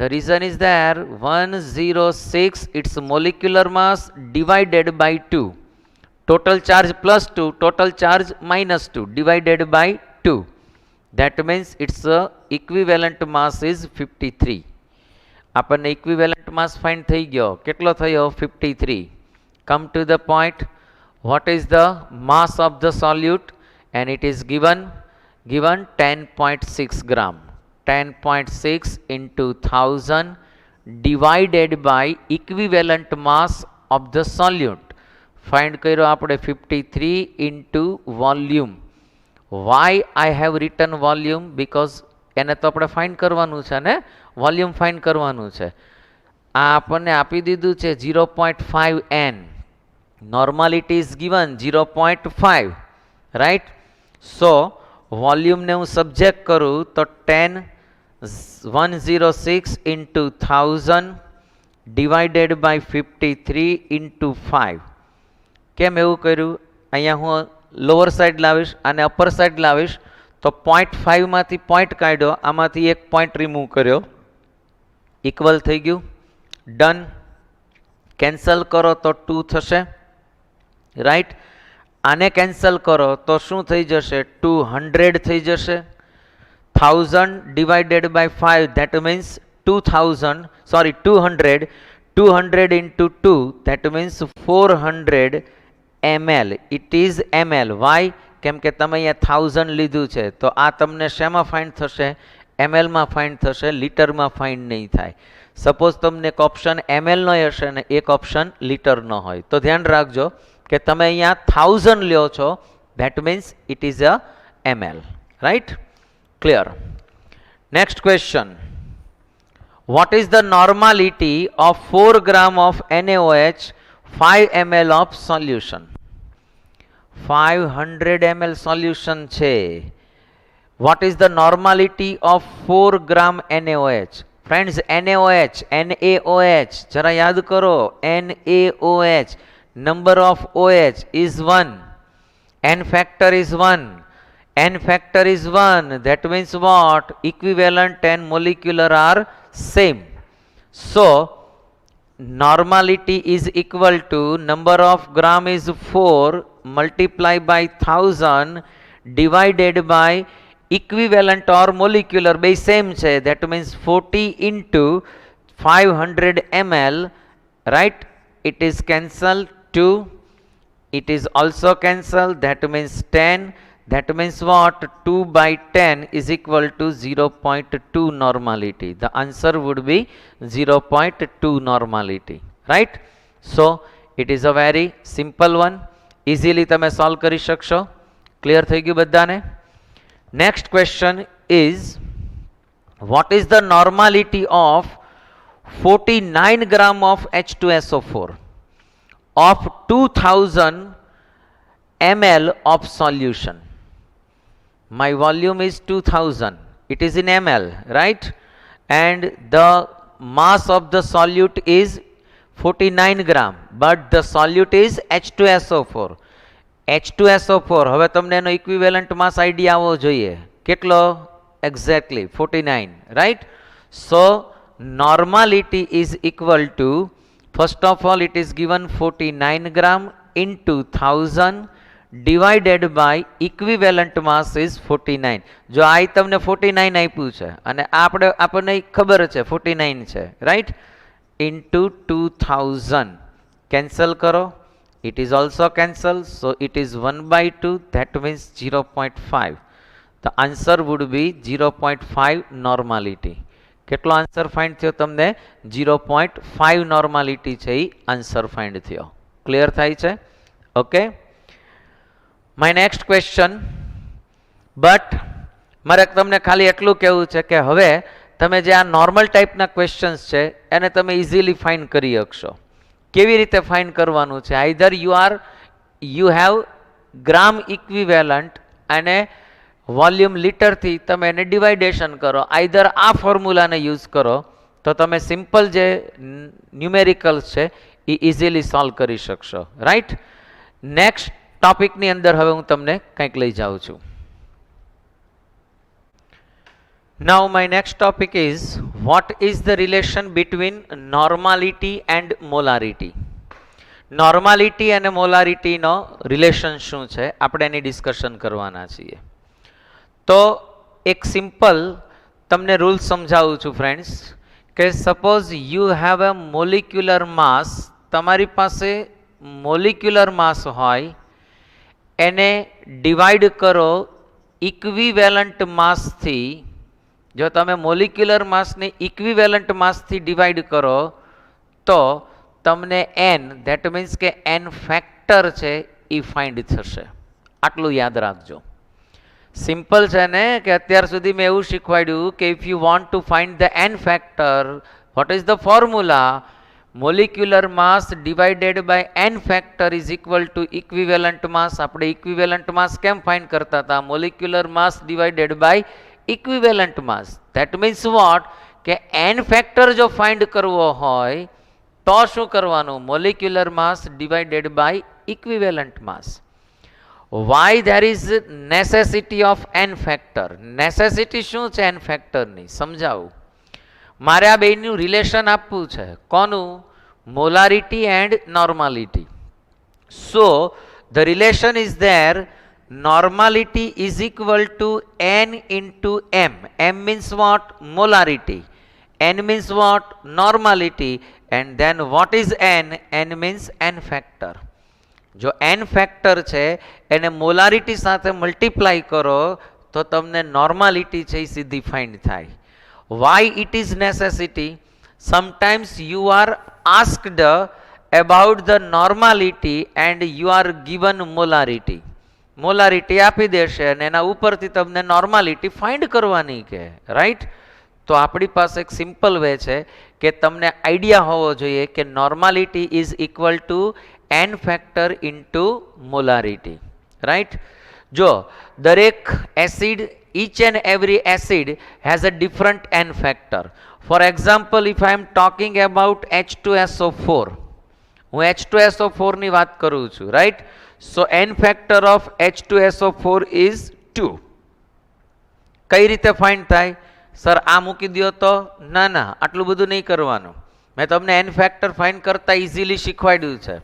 The reason is there 106 its molecular mass divided by 2. Total charge plus 2, total charge minus 2 divided by 2. That means its equivalent mass is 53. આપણને equivalent mass find થઈ ગયો. કેટલો થયો? 53. Come to the point. What is the mass of the solute? And it is given 10.6 gram. 10.6 into 1000 divided by equivalent mass of the solute. Find કર્યો આપણે 53 into volume. Why I have written volume? Because એને તો આપણે find કરવાનું છે ને, volume find કરવાનું છે. આ આપણને આપી દીધું છે 0.5 n. Normality is given 0.5, right? So વોલ્યુમને હું સબ્જેક્ટ કરું તો 106 into 1000 divided by 53 into 5. કેમ એવું કર્યું? અહીંયા હું લોઅર સાઈડ લાવીશ અને અપર સાઈડ લાવીશ તો 0.5 માંથી પોઈન્ટ કાઢ્યો, આમાંથી એક પોઈન્ટ રિમૂવ કર્યો, ઇક્વલ થઈ ગયું. ડન. કેન્સલ કરો તો 2 થશે, રાઈટ? આને કેન્સલ કરો તો શું થઈ જશે? 200 થઈ જશે. 1000 divided by 5 that means 2000, sorry 200, 200 into 2 that means 400 ml. It is ml. Why? કેમ કે તમે અહીંયા 1000 લીધું છે તો આ તમને શેમાં ફાઇન્ડ થશે? ml માં ફાઇન્ડ થશે, લીટરમાં ફાઇન્ડ નહીં થાય. સપોઝ તમને એક ઓપ્શન ml નો હશે ને એક ઓપ્શન લીટરનો હોય તો ધ્યાન રાખજો કે તમે અહીંયા 1000 લ્યો છો, that means it is a ml, right? Clear. Next question. What is the normality of 4 gram of NaOH 5 ml of solution? 500 ml solution છે. What is the normality of 4 gram NaOH? Friends, NaOH, NaOH, જરા યાદ કરો. NaOH, number of OH is 1. N factor is 1. N factor is 1. That means what? Equivalent and molecular are same. So, normality is equal to number of gram is 4 multiplied by 1000 divided by equivalent or molecular by same છે. That means 40 into 500 ml, right? It is cancelled 2. It is also cancelled. That means 10. That means what? 2 by 10 is equal to 0.2 normality. The answer would be 0.2 normality, right? So it is a very simple one. Easily તમે solve કરી શકશો. Clear થઈ ગયું બધાને? Next question is, what is the normality of 49 gram of H2SO4 of 2000 ml of solution? My volume is 2000. It is in ml, right? And the mass of the solute is 49 gram. But the solute is H2SO4. H2SO4. હવે તમને એનો equivalent માસ idea આવવો જોઈએ. કેટલો? Exactly 49, right? So normality is equal to, first of all it is given 49 gram into 1000 divided by equivalent mass is 49. જો આ તમને 49 આપ્યું છે અને આપણને ખબર છે 49 છે, right? Into 2000. Cancel કરો. It is also cancelled. So it is 1 by 2. That means 0.5. The answer would be 0.5 normality. કેટલો આન્સર ફાઇન્ડ થયો તમને? 0.5 નોર્માલિટી છે એ આન્સર ફાઇન્ડ થયો. ક્લિયર થાય છે? Okay. My next question. But મારે તમને ખાલી એટલું કહેવું છે કે હવે તમે જે આ નોર્મલ ટાઈપના ક્વેશ્ચન્સ છે એને તમે ઇઝીલી ફાઇન્ડ કરી શકશો. કેવી રીતે ફાઇન્ડ કરવાનું છે? Either you have gram equivalent અને વોલ્યુમ લીટરથી તમે એને ડિવાઇડેશન કરો. આઈધર આ ફોર્મ્યુલાને યુઝ કરો તો તમે સિમ્પલ જે ન્યુમેરિકલ્સ છે એ ઇઝીલી સોલ્વ કરી શકશો. રાઈટ. નેક્સ્ટ ટોપિકની અંદર હવે હું તમને કંઈક લઈ જાઉં છું. Now my next topic is what is the relation between normality and molarity. Normality અને molarity નો રિલેશન શું છે આપણે એની ડિસ્કશન કરવાના છીએ. તો એક સિમ્પલ તમને રૂલ સમજાવું છું ફ્રેન્ડ્સ કે suppose you have a molecular mass, તમારી પાસે મોલિક્યુલર માસ હોય, એને ડિવાઈડ કરો ઇક્વિવેલન્ટ માસથી. જો તમે મોલિક્યુલર માસને ઇક્વિવેલન્ટ માસથી ડિવાઈડ કરો તો તમને એન, ધેટ મીન્સ કે એન ફેક્ટર છે એ ફાઇન્ડ થશે. આટલું યાદ રાખજો. સિમ્પલ છે ને કે અત્યાર સુધી મેં એવું શીખવાડ્યું કે if you want to find the N factor, what is the formula? Molecular mass divided by N factor is equal to equivalent mass. આપણે ઇક્વિવેલન્ટ માસ કેમ ફાઇન્ડ કરતા હતા? Molecular mass divided by equivalent mass. That means what? કે N factor જો find કરવો હોય તો શું કરવાનું? Molecular mass divided by equivalent mass. Why there is necessity of N factor? Necessity શું છે એન ફેક્ટરની? સમજાવું. મારે આ બેનું રિલેશન આપવું છે. કોનું? Molarity and normality. So the relation is there. Normality is equal to n into m. M means what? Molarity. N means what? Normality. And then what is n? N means n factor. જો n factor છે એને molarity સાથે multiply કરો તો તમને normality છે એ સીધી find થાય. Y it is necessity? Sometimes you are asked about the normality and you are given molarity. Molarity આપી દેશે અને એના ઉપરથી તમને નોર્માલિટી ફાઇન્ડ કરવાની કે. રાઈટ. તો આપણી પાસે એક સિમ્પલ વે છે કે તમને આઈડિયા હોવો જોઈએ કે normality is equal to n factor into molarity. Right. જો દરેક acid, each and every acid has a different n factor. For example, if I am talking about H2SO4, હું H2SO4 ની વાત કરું છું. Right. So n factor of H2SO4 is 2. કઈ રીતે find થાય? સર આ મૂકી દો તો? ના ના, આટલું બધું નહીં કરવાનું. મેં તમને n ફેક્ટર ફાઇન્ડ કરતા ઇઝીલી શીખવાડ્યું છે.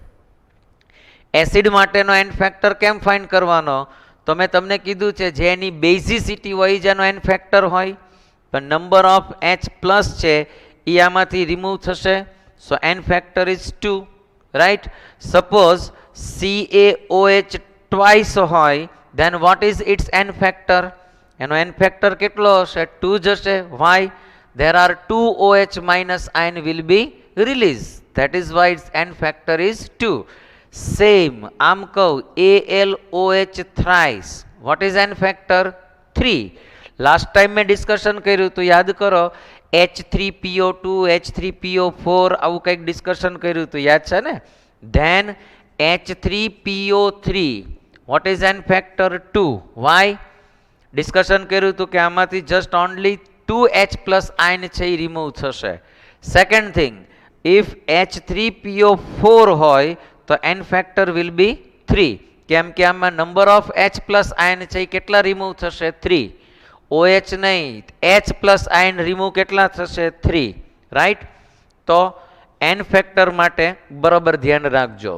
એસિડ માટેનો n ફેક્ટર કેમ ફાઇન્ડ કરવાનો? તો મેં તમને કીધું છે જેની બેઝિસિટી હોય જેનો n ફેક્ટર હોય, પણ નંબર ઓફ H પ્લસ છે એ આમાંથી રિમૂવ થશે. So n factor is 2. Right. Suppose CaOH twice હોય, then what is its n factor? એનો n factor કેટલો હશે? 2 જ હશે. Why? There are 2 OH minus ion will be released. That is why its n factor is 2. Same, આમ કહું AlOH thrice. What is n factor? 3. Last time મેં discussion કર્યું તો યાદ કરો. H3PO2, H3PO4 આવું કંઈક ડિસ્કશન કર્યું તો યાદ છે ને? Then H3PO3. What is n factor? 2. Why? Discussion કર્યું હતું કે આમાંથી just only 2H plus ion છે એ રિમૂવ થશે. સેકન્ડ થિંગ, ઇફ H3PO4 હોય તો n ફેક્ટર વિલ બી 3. કેમ કે આમાં number of H plus ion છે એ કેટલા રિમૂવ થશે? 3. OH નહીં, H પ્લસ આયન રિમૂવ કેટલા થશે? 3. રાઈટ. તો n ફેક્ટર માટે બરાબર ધ્યાન રાખજો.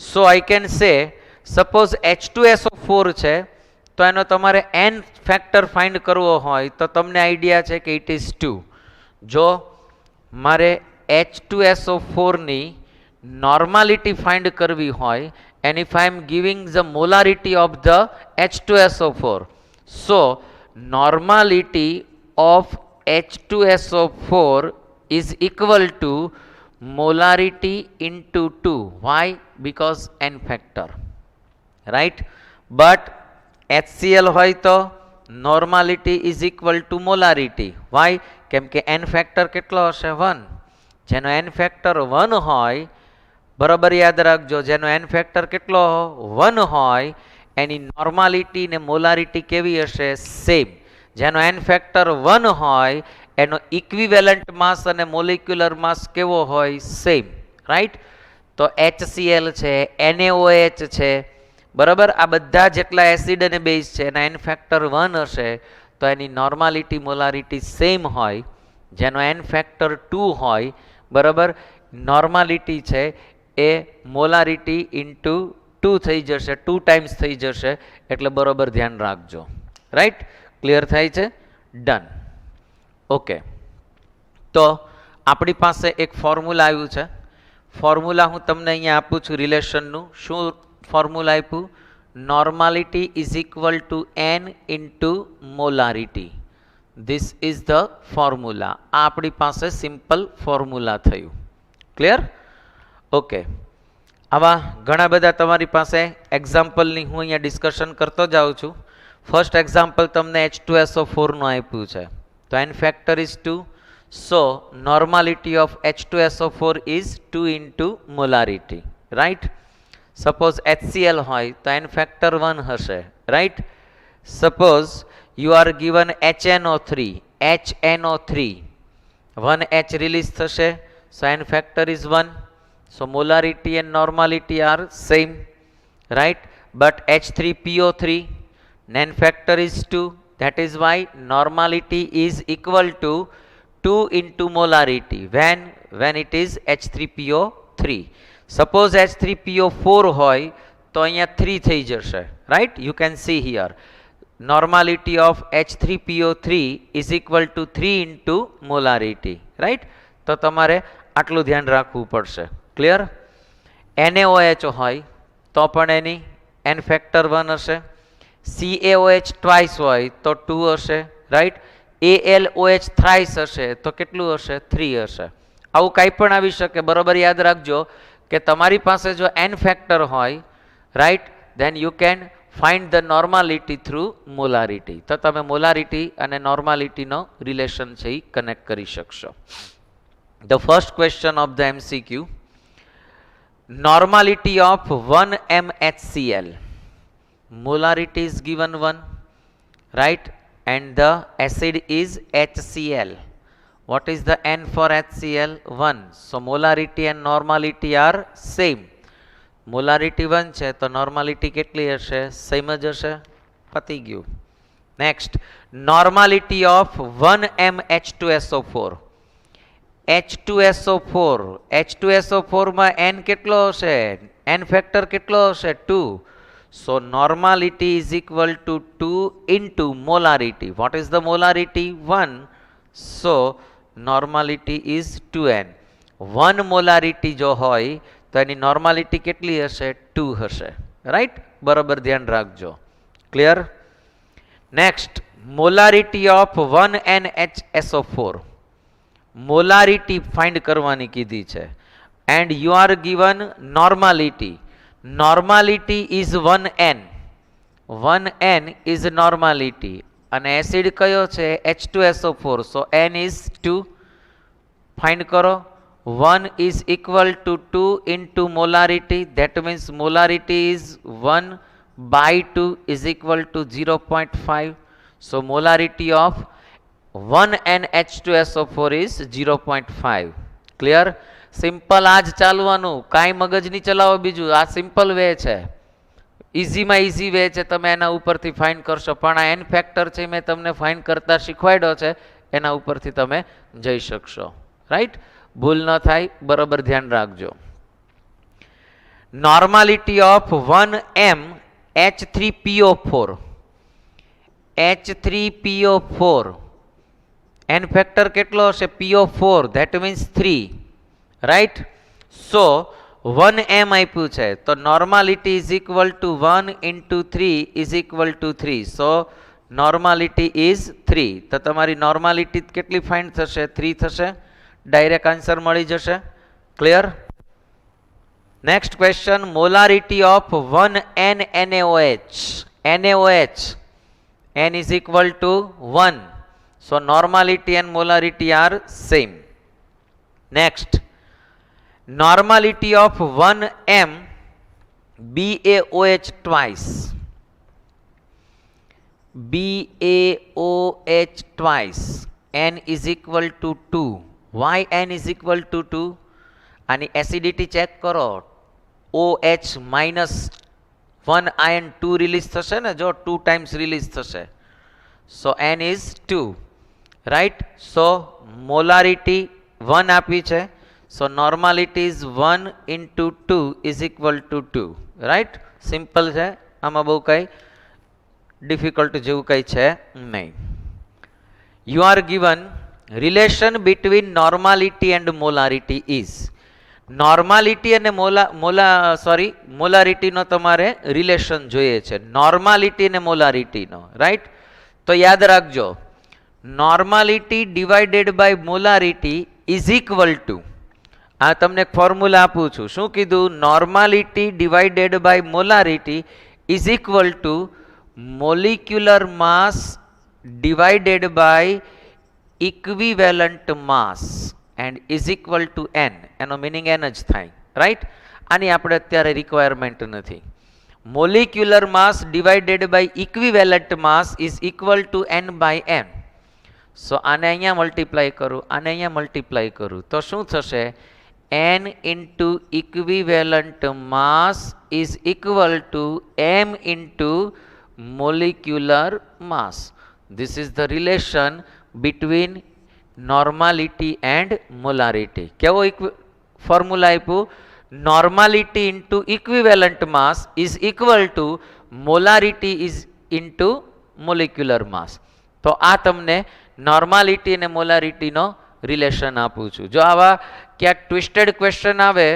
સો I can say suppose H2SO4 છે તો એનો તમારે n ફેક્ટર ફાઇન્ડ કરવો હોય તો તમને આઈડિયા છે કે ઇટ ઇઝ 2. જો મારે H2SO4 ની નોર્માલિટી ફાઇન્ડ કરવી હોય and if I am giving the molarity of the H2SO4, so normality of H2SO4 is equal to molarity into 2. Why? Because n factor. Right. But HCl હોય તો normality is equal to molarity. Why? કેમ કે N factor કેટલો હશે? 1. જેનો N factor 1 હોય, બરાબર યાદ રાખજો, જેનો એન ફેક્ટર કેટલો 1 હોય એની નોર્માલિટી ને મોલારિટી કેવી હશે? સેમ. જેનો એન ફેક્ટર 1 હોય એનો ઇક્વિવેલન્ટ માસ અને મોલિક્યુલર માસ કેવો હોય? સેમ. રાઈટ? તો HCl છે, NaOH છે, બરાબર, આ બધા જેટલા એસિડ અને બેઝ છે એના એન ફેક્ટર 1 હશે તો એની નોર્માલિટી મોલારિટી સેમ હોય. જેનો એન ફેક્ટર 2 હોય, બરાબર, નોર્માલિટી છે એ મોલારિટી ઇન્ટુ 2 થઈ જશે, 2 ટાઈમ્સ થઈ જશે. એટલે બરાબર ધ્યાન રાખજો. રાઈટ? ક્લિયર થાય છે? ડન. ઓકે, તો આપણી પાસે એક ફોર્મ્યુલા આવ્યું છે. ફોર્મ્યુલા હું તમને અહીંયા આપું છું રિલેશનનું. શું ફોર્મ્યુલા આપ્યું? Normality is equal to n into molarity. This is the formula. આ આપણી પાસે સિમ્પલ ફોર્મ્યુલા થયું. ક્લિયર? ઓકે, આવા ઘણા બધા તમારી પાસે એક્ઝામ્પલની હું અહીંયા ડિસ્કશન કરતો જાઉં છું. ફર્સ્ટ એક્ઝામ્પલ તમને H2SO4 નું આપ્યું છે. તો N factor is 2. So normality of H2SO4 is 2 into molarity. Right? Suppose HCl હોય તો એન ફેક્ટર 1 હશે. Right? Suppose you are given HNO3, 1H release થશે. So N factor is 1. So molarity and normality are same, right? But H3PO3 n factor is 2. That is why normality is equal to 2 into molarity when it is H3PO3. Suppose H3PO4 hoy તો અહીંયા 3 થઈ જશે. Right? You can see here. Normality of H3PO3 is equal to 3 into molarity. Right? તો તમારે આટલું ધ્યાન રાખવું પડશે. ક્લિયર? NaOH હોય તો પણ એની એન ફેક્ટર 1 હશે. CaOH ટ્વાઇસ હોય તો 2 હશે. રાઈટ? AlOH થ્રાઇસ હશે તો કેટલું હશે? 3 હશે. આવું કાંઈ પણ આવી શકે. બરોબર યાદ રાખજો કે તમારી પાસે જો એન ફેક્ટર હોય, right, then you can find the normality through molarity. તો તમે મોલારિટી અને નોર્માલિટીનો રિલેશન છે એ કનેક્ટ કરી શકશો. The first question of the MCQ. Normality of 1MHCl. Molarity is given 1, right? And the acid is HCl. What is the N for HCl? 1. So molarity and normality are same. Molarity 1 છે તો normality કેટલી હશે? Same જ હશે. પતી ગયું. Next, normality of 1MH2SO4. H2SO4 માં N કેટલો હશે? N ફેક્ટર કેટલો હશે? 2. So normality is equal to 2 into molarity. What is the molarity? 1. So normality is 2N. 1 molarity જો હોય તો એની normality કેટલી હશે? 2 હશે. રાઈટ? બરાબર ધ્યાન રાખજો. Clear? Next, molarity of 1NHSO4. Molarity find કરવાની કીધી છે. And you are given normality. Normality is 1N. 1N is normality અને એસિડ કયો છે? H2SO4. So N is 2. Find કરો. 1 is equal to 2 into molarity. That means molarity is 1 by 2 is equal two 0.5. So molarity of 1NH2SO4 is 0.5. Clear? Simple આ જ ચાલવાનું, કાંઈ મગજ નહીં ચલાવો બીજું. આ સિમ્પલ વે છે, ઇઝીમાં ઇઝી વે છે. તમે એના ઉપરથી ફાઇન્ડ કરશો. પણ આ એન ફેક્ટર છે મેં તમને ફાઇન્ડ કરતા શીખવાડ્યો છે, એના ઉપરથી તમે જઈ શકશો. રાઈટ? ભૂલ ન થાય, બરોબર ધ્યાન રાખજો. Normality of 1MH3PO4. H3PO4 N factor કેટલો હશે? PO4. That means 3. Right? So 1M આપ્યું છે તો normality is equal two 1 into 3 is equal two 3. So normality is 3. તો તમારી નોર્માલિટી કેટલી ફાઇન્ડ થશે? 3 થશે. ડાયરેક્ટ આન્સર મળી જશે. Clear? Next question, molarity of 1NaOH. NaOH n is equal to 1. So normality and molarity are same. Next, normality of 1m BaOH twice. BaOH twice. N is equal to 2. Why n is equal to 2? આની acidity check કરો. OH minus 1 ion 2 release થશે ને, જો 2 times release થશે. So n is 2, right. So molarity 1 આપી છે. So normality is 1 into 2 is equal to 2, right. Simple છે, આમાં બહુ કંઈ ડિફિકલ્ટ જેવું કંઈ છે નહીં. You are given relation between normality and molarity is. Normality અને મોલારિટીનો તમારે રિલેશન જોઈએ છે, નોર્માલિટી અને મોલારિટીનો, રાઈટ. તો યાદ રાખજો, normality divided by molarity is equal to, આ તમને ફોર્મ્યુલા આપું છું. શું કીધું? Normality divided by molarity is equal to molecular mass divided by equivalent mass and is equal to n. એનો મિનિંગ n જ થાય, રાઈટ. આની આપણે અત્યારે રિક્વાયરમેન્ટ નથી. Molecular mass divided by equivalent mass is equal to n by m. So આને અહીંયા multiply કરું, આને અહીંયા મલ્ટીપ્લાય કરું તો શું થશે? n into equivalent mass is equal two m into molecular mass. This is the relation between normality and molarity. કેવો ફોર્મ્યુલા આપ્યું? Normality into equivalent mass is equal to molarity is into molecular mass. તો આ તમને normality અને મોલારિટીનો relation આપું છું. જો આવા ક્યાંક ટ્વિસ્ટેડ ક્વેશ્ચન આવે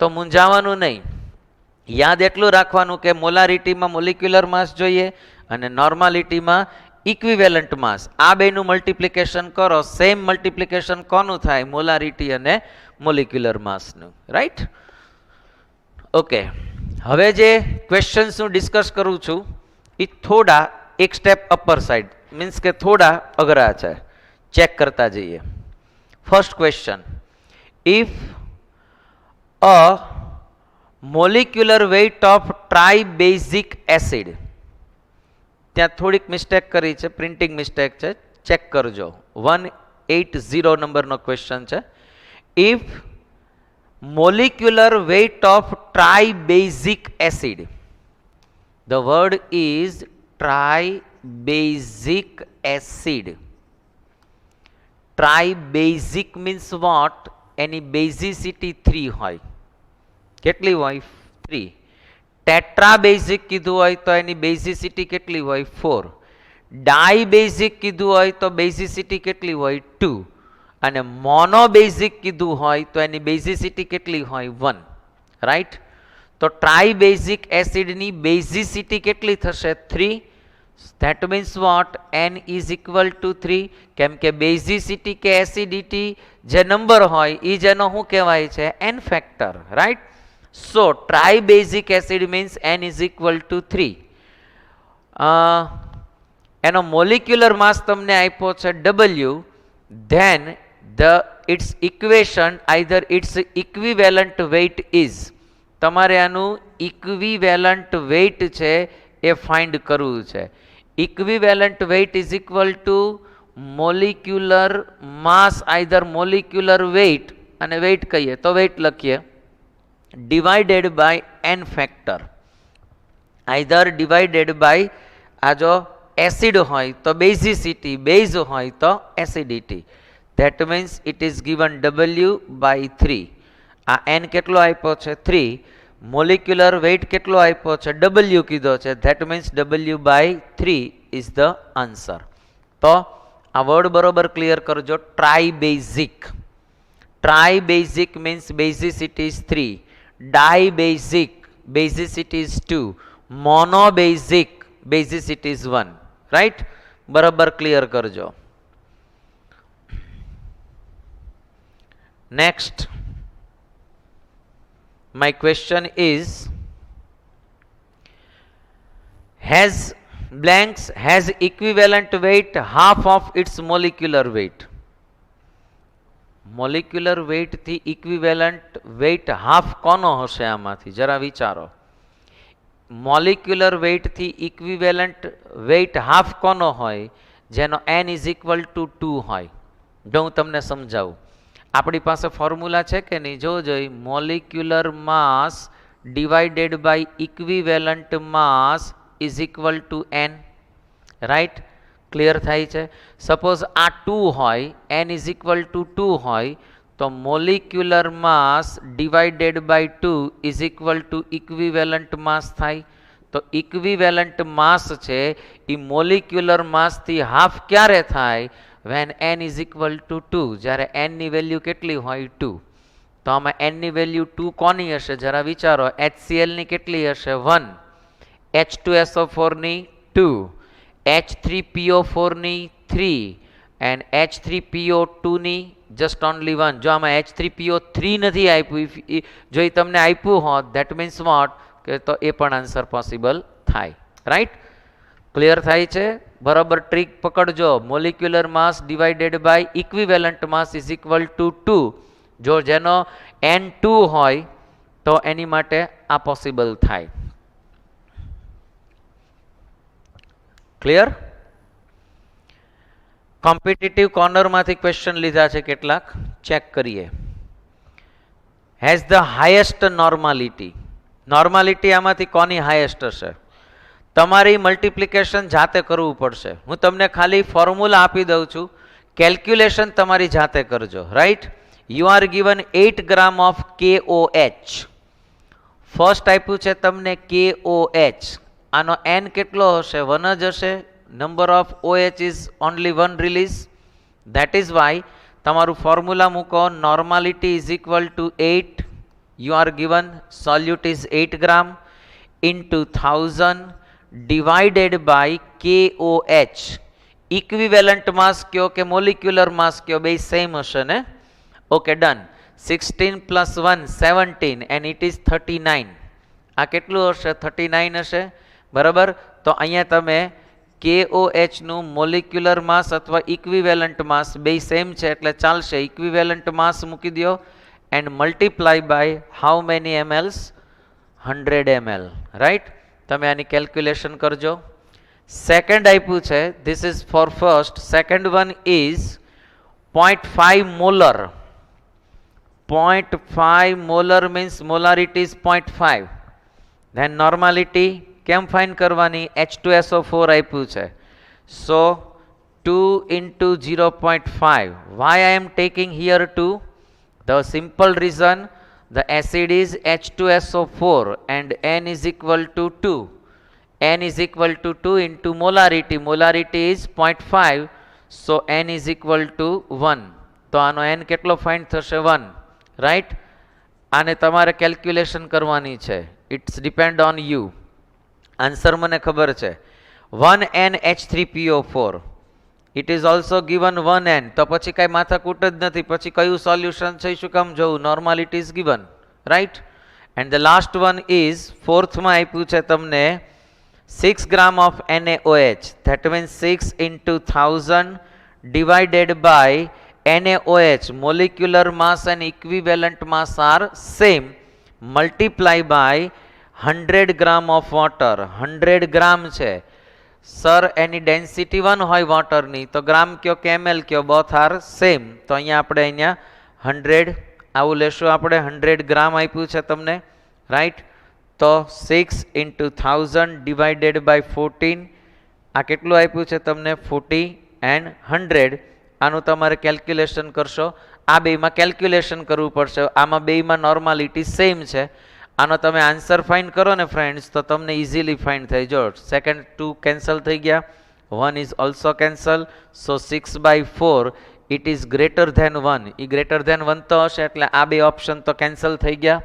તો મૂંઝાવાનું નહીં. યાદ એટલું રાખવાનું કે મોલારિટીમાં મોલિક્યુલર માસ જોઈએ અને નોર્માલિટીમાં ઇક્વિવેલન્ટ માસ. આ બેનું મલ્ટિપ્લિકેશન કરો, સેમ મલ્ટિપ્લિકેશન કોનું થાય? મોલારિટી અને મોલિક્યુલર માસનું, રાઈટ. ઓકે, હવે જે ક્વેશ્ચન્સ હું ડિસ્કસ કરું છું એ થોડા એક સ્ટેપ અપર સાઈડ, મીન્સ કે થોડા અઘરા છે, ચેક કરતા જઈએ. First question, if a molecular weight of tribasic acid, ત્યાં થોડીક મિસ્ટેક કરી છે, પ્રિન્ટિંગ મિસ્ટેક છે, ચેક કરજો. 180 નંબરનો ક્વેશ્ચન છે. If molecular weight of tribasic acid, the word is tribasic acid. Tribasic means what? એની બેઝિસિટી 3 હોય. કેટલી હોય? 3. ટેટ્રાબેઝિક કીધું હોય તો એની બેઝિસિટી કેટલી હોય? 4. ડાયબેઝિક કીધું હોય તો બેઝિસિટી કેટલી હોય? 2. અને મોનોબેઝિક કીધું હોય તો એની બેઝિસિટી કેટલી હોય? 1, રાઈટ. તો ટ્રાઇબેઝિક એસિડની બેઝિસિટી કેટલી થશે? 3. That means vote? n is equal two 3. કેમ કે બેઝિસિટી કે એસિડિટી જે નંબર હોય એ જેનો શું કહેવાય છે? n factor, right. So tribasic acid means n is equal to 3. એનો મોલિક્યુલર માસ તમને આપ્યો છે W, then its equation either its equivalent weight is, તમારે આનું ઇક્વિવેલન્ટ વેઇટ છે એ ફાઇન્ડ કરવું છે. Equivalent weight is equal to molecular mass either molecular weight, અને વેઇટ કહીએ તો વેઇટ લખીએ, divided by n factor. either divided by, આ જો એસિડ હોય તો બેઝિસિટી, બેઝ હોય તો acidity. that means it is given W by 3. આ n કેટલો આપ્યો છે? 3. મોલિક્યુલર વેઇટ કેટલો આપ્યો છે? W કીધો છે. that means W by 3 is the answer. તો આ વર્ડ બરોબર ક્લિયર કરજો. ટ્રાઇબેઝિક. ટ્રાઇબેઝિક means basicity is 3. Dibasic, basicity is 2. Monobasic, basicity is 1. Right? બરાબર ક્લિયર કરજો. Next, my question is, has blanks has equivalent weight half of its molecular weight. Molecular વેઇટથી equivalent weight half કોનો હશે આમાંથી જરા વિચારો. મોલિક્યુલર વેઇટથી ઇક્વિવેલન્ટ વેઇટ હાફ કોનો હોય જેનો n ઇઝ ઇક્વલ ટુ 2 હોય. જો હું તમને સમજાવું, આપણી પાસે ફોર્મ્યુલા છે કે નહીં, જો જોઈ molecular mass divided by equivalent mass is equal to n, right? Clear થાય છે? સપોઝ આ 2 હોય, n ઇઝ ઇક્વલ ટુ 2 હોય, તો molecular mass divided by 2 is equal to equivalent mass થાય. તો ઇક્વિવેલન્ટ માસ છે એ મોલિક્યુલર માસથી હાફ ક્યારે થાય? When n is equal to 2, જ્યારે n ની વેલ્યુ કેટલી હોય? 2. તો આમાં n ની વેલ્યુ 2 કોની હશે જરા વિચારો? HCl ની કેટલી હશે? 1, H2SO4 ની 2, H3PO4 ની 3 એન્ડ H3PO2 ની જસ્ટ ઓનલી 1. જો આમાં H3PO3 નથી આપ્યું, જો એ તમને આપ્યું હોત ધેટ મીન્સ વોટ કે તો એ પણ આન્સર પોસિબલ થાય. રાઈટ? ક્લિયર થાય છે? બરાબર ટ્રીક પકડજો. Molecular mass divided by equivalent mass is equal to 2. જો જેનો n2 હોય તો એની માટે આ પોસિબલ થાય. ક્લિયર? કોમ્પિટિટિવ કોર્નરમાંથી ક્વેશ્ચન લીધા છે કેટલાક, ચેક કરીએ. Has the highest normality. Normality આમાંથી કોની હાઈએસ્ટ હશે? તમારી મલ્ટિપ્લિકેશન જાતે કરવું પડશે. હું તમને ખાલી ફોર્મ્યુલા આપી દઉં છું, કેલ્ક્યુલેશન તમારી જાતે કરજો. Right? You are given 8 gram of KOH. First આપ્યું છે તમને KOH. આનો n કેટલો હશે? 1 જ હશે. Number of OH is only 1 release. That is why તમારું ફોર્મ્યુલા મૂકો. Normality is equal to 8. You are given solute is 8 gram into 1000 divided by KOH. Equivalent mass કયો કે મોલિક્યુલર માસ કયો? બે સેમ હશે ને? Okay, done. 16 plus 1 17 and it is 39. આ કેટલું હશે? 39 હશે. બરાબર? તો અહીંયા તમે KOH નું મોલિક્યુલર માસ અથવા ઇક્વિવેલન્ટ માસ બે સેમ છે એટલે ચાલશે. ઇક્વિવેલન્ટ માસ મૂકી દો and multiply by how many mls? 100 ml. Right? તમે આની કેલ્ક્યુલેશન કરજો. સેકન્ડ આપ્યું છે, this is for first. Second one is 0.5 molar. 0.5 molar means molarity is 0.5. Then normality કેમ ફાઇન્ડ કરવાની? H2SO4 આપ્યું છે. સો 2 into 0.5. Why I am taking here 2? The simple reason, the acid is H2SO4 and n is equal to 2. n is equal to 2 into molarity. Molarity is 0.5. So n is equal to 1. તો આનો n કેટલો find થશે? 1. Right? આને તમારે calculation કરવાની છે. Its depend on you. Answer મને ખબર છે. 1NH3PO4. It is also given 1n. તો પછી કાંઈ માથાકૂટ જ નથી. પછી કયું સોલ્યુશન છે શું કામ જોવું? Normality is given. Right? And the last one is ફોર્થમાં આપ્યું છે તમને 6 gram of NaOH. That means 6 into 1000 divided by NaOH. Molecular mass and equivalent mass are same. Multiply by 100 gram of water. 100 ગ્રામ છે. Sir એની density 1 હોય વોટરની, તો ગ્રામ કયો કે ml કયો? Both are same. તો અહીંયા આપણે અહીંયા 100 આવું લેશું. આપણે 100 ગ્રામ આપ્યું છે તમને. રાઈટ? તો 6 into 1000 divided by 14. આ કેટલું આપ્યું છે તમને? 40 and 100. આનું તમારે કેલ્ક્યુલેશન કરશો. આ બેમાં કેલ્ક્યુલેશન કરવું પડશે. આમાં બેમાં નોર્માલિટી સેમ છે. આનો તમે આન્સર ફાઇન્ડ કરો ને ફ્રેન્ડ્સ, તો તમને ઇઝીલી ફાઇન્ડ થઈ જો. સેકન્ડ 2 કેન્સલ થઈ ગયા. 1 is also cancel. So 6/4 it is greater than 1. એ ગ્રેટર ધેન 1 તો હશે એટલે આ બે ઓપ્શન તો કેન્સલ થઈ ગયા.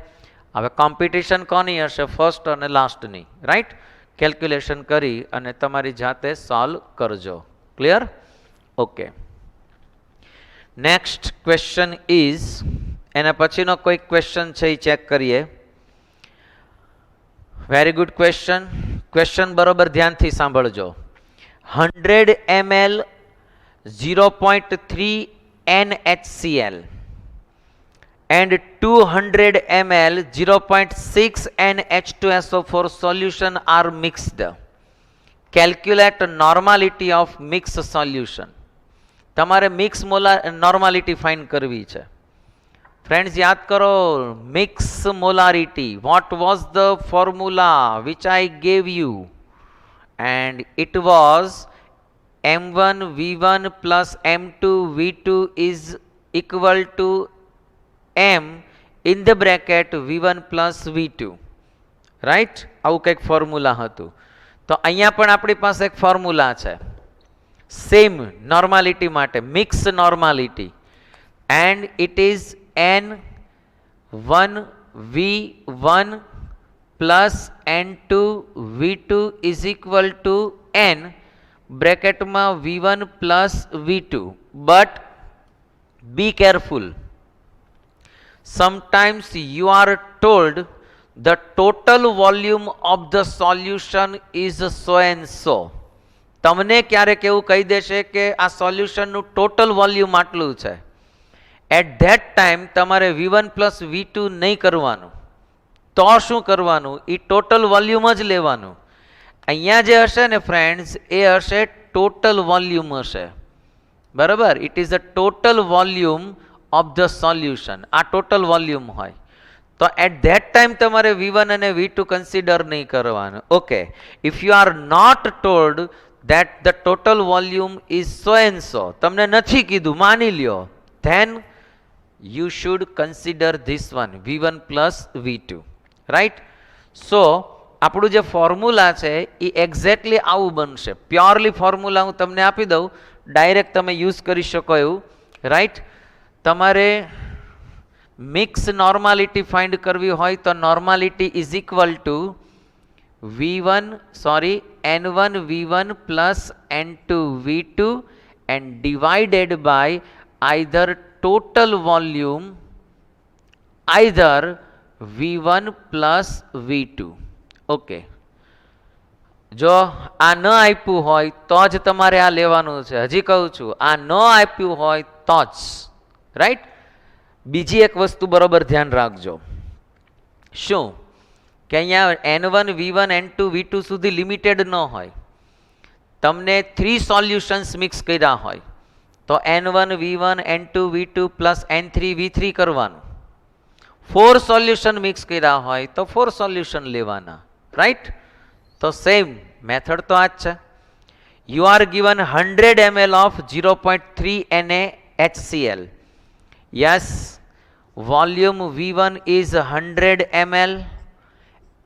હવે કોમ્પિટિશન કોની હશે? ફર્સ્ટ અને લાસ્ટની. રાઈટ? કેલ્ક્યુલેશન કરી અને તમારી જાતે સોલ્વ કરજો. Clear? Okay. Next question is, એના પછીનો કોઈક ક્વેશ્ચન છે એ ચેક કરીએ. Very good question. ક્વેશ્ચન બરોબર ધ્યાનથી સાંભળજો. 100 ml 0.3 NHCl and 200 ml 0.6 NH2SO4 solution are mixed. Calculate normality of mixed solution. તમારે મિક્સ નોર્માલિટી ફાઇન્ડ કરવી છે. ફ્રેન્ડ્સ યાદ કરો, mix molarity. What was the formula which I gave you? And it was M1 V1 plus M2 V2 is equal to M in the bracket V1 plus V2. Right? આવું કંઈક formula હતું. તો અહીંયા પણ આપણી પાસે એક ફોર્મ્યુલા છે સેમ નોર્માલિટી માટે, mix normality. And it is N1 V1 plus N2 V2 is equal to N બ્રેકેટમાં V1 plus V2. But be careful. Sometimes you are told the total volume of the solution is so and so. તમને ક્યારેક એવું કહી દેશે કે આ સોલ્યુશનનું total volume આટલું છે. At that time તમારે V1 પ્લસ V2 નહીં કરવાનું. તો શું કરવાનું? એ ટોટલ વોલ્યુમ જ લેવાનું. અહીંયા જે હશે ને ફ્રેન્ડ્સ, એ હશે ટોટલ વોલ્યુમ હશે. બરાબર? It is a total volume of the solution. આ ટોટલ વોલ્યુમ હોય તો એટ ધેટ ટાઈમ તમારે V1 અને V2 કન્સિડર નહીં કરવાનું. Okay, if you are not told that the total volume is so and so, તમને નથી કીધું, માની લ્યો, then you should consider this one V1 plus V2. right? so આપણું જે ફોર્મ્યુલા છે એ એક્ઝેક્ટલી આવું બનશે. પ્યોરલી ફોર્મ્યુલા હું તમને આપી દઉં, ડાયરેક્ટ તમે યુઝ કરી શકો એવું. રાઈટ? તમારે મિક્સ નોર્માલિટી ફાઇન્ડ કરવી હોય તો normality is equal to N1 V1 plus N2 V2 and divided by either total volume, either V1 plus V2. Okay, જો આ ન આપ્યું હોય તો જ તમારે આ લેવાનું છે. હજી કહું છું, આ ન આપ્યું હોય તો જ. રાઈટ? બીજી એક વસ્તુ બરોબર ધ્યાન રાખજો. શું કે અહીંયા N1 V1 N2 V2 સુધી લિમિટેડ ન હોય. તમને 3 સોલ્યુશન્સ મિક્સ કર્યા હોય તો N1 V1 N2 V2 plus N3 V3 કરવાનું. 4 સોલ્યુશન મિક્સ કર્યા હોય તો 4 સોલ્યુશન લેવાના. રાઈટ? તો સેમ મેથડ તો આ જ છે. You are given 100 ml of 0.3 NaHCl. Yes, volume V1 is 100 ml.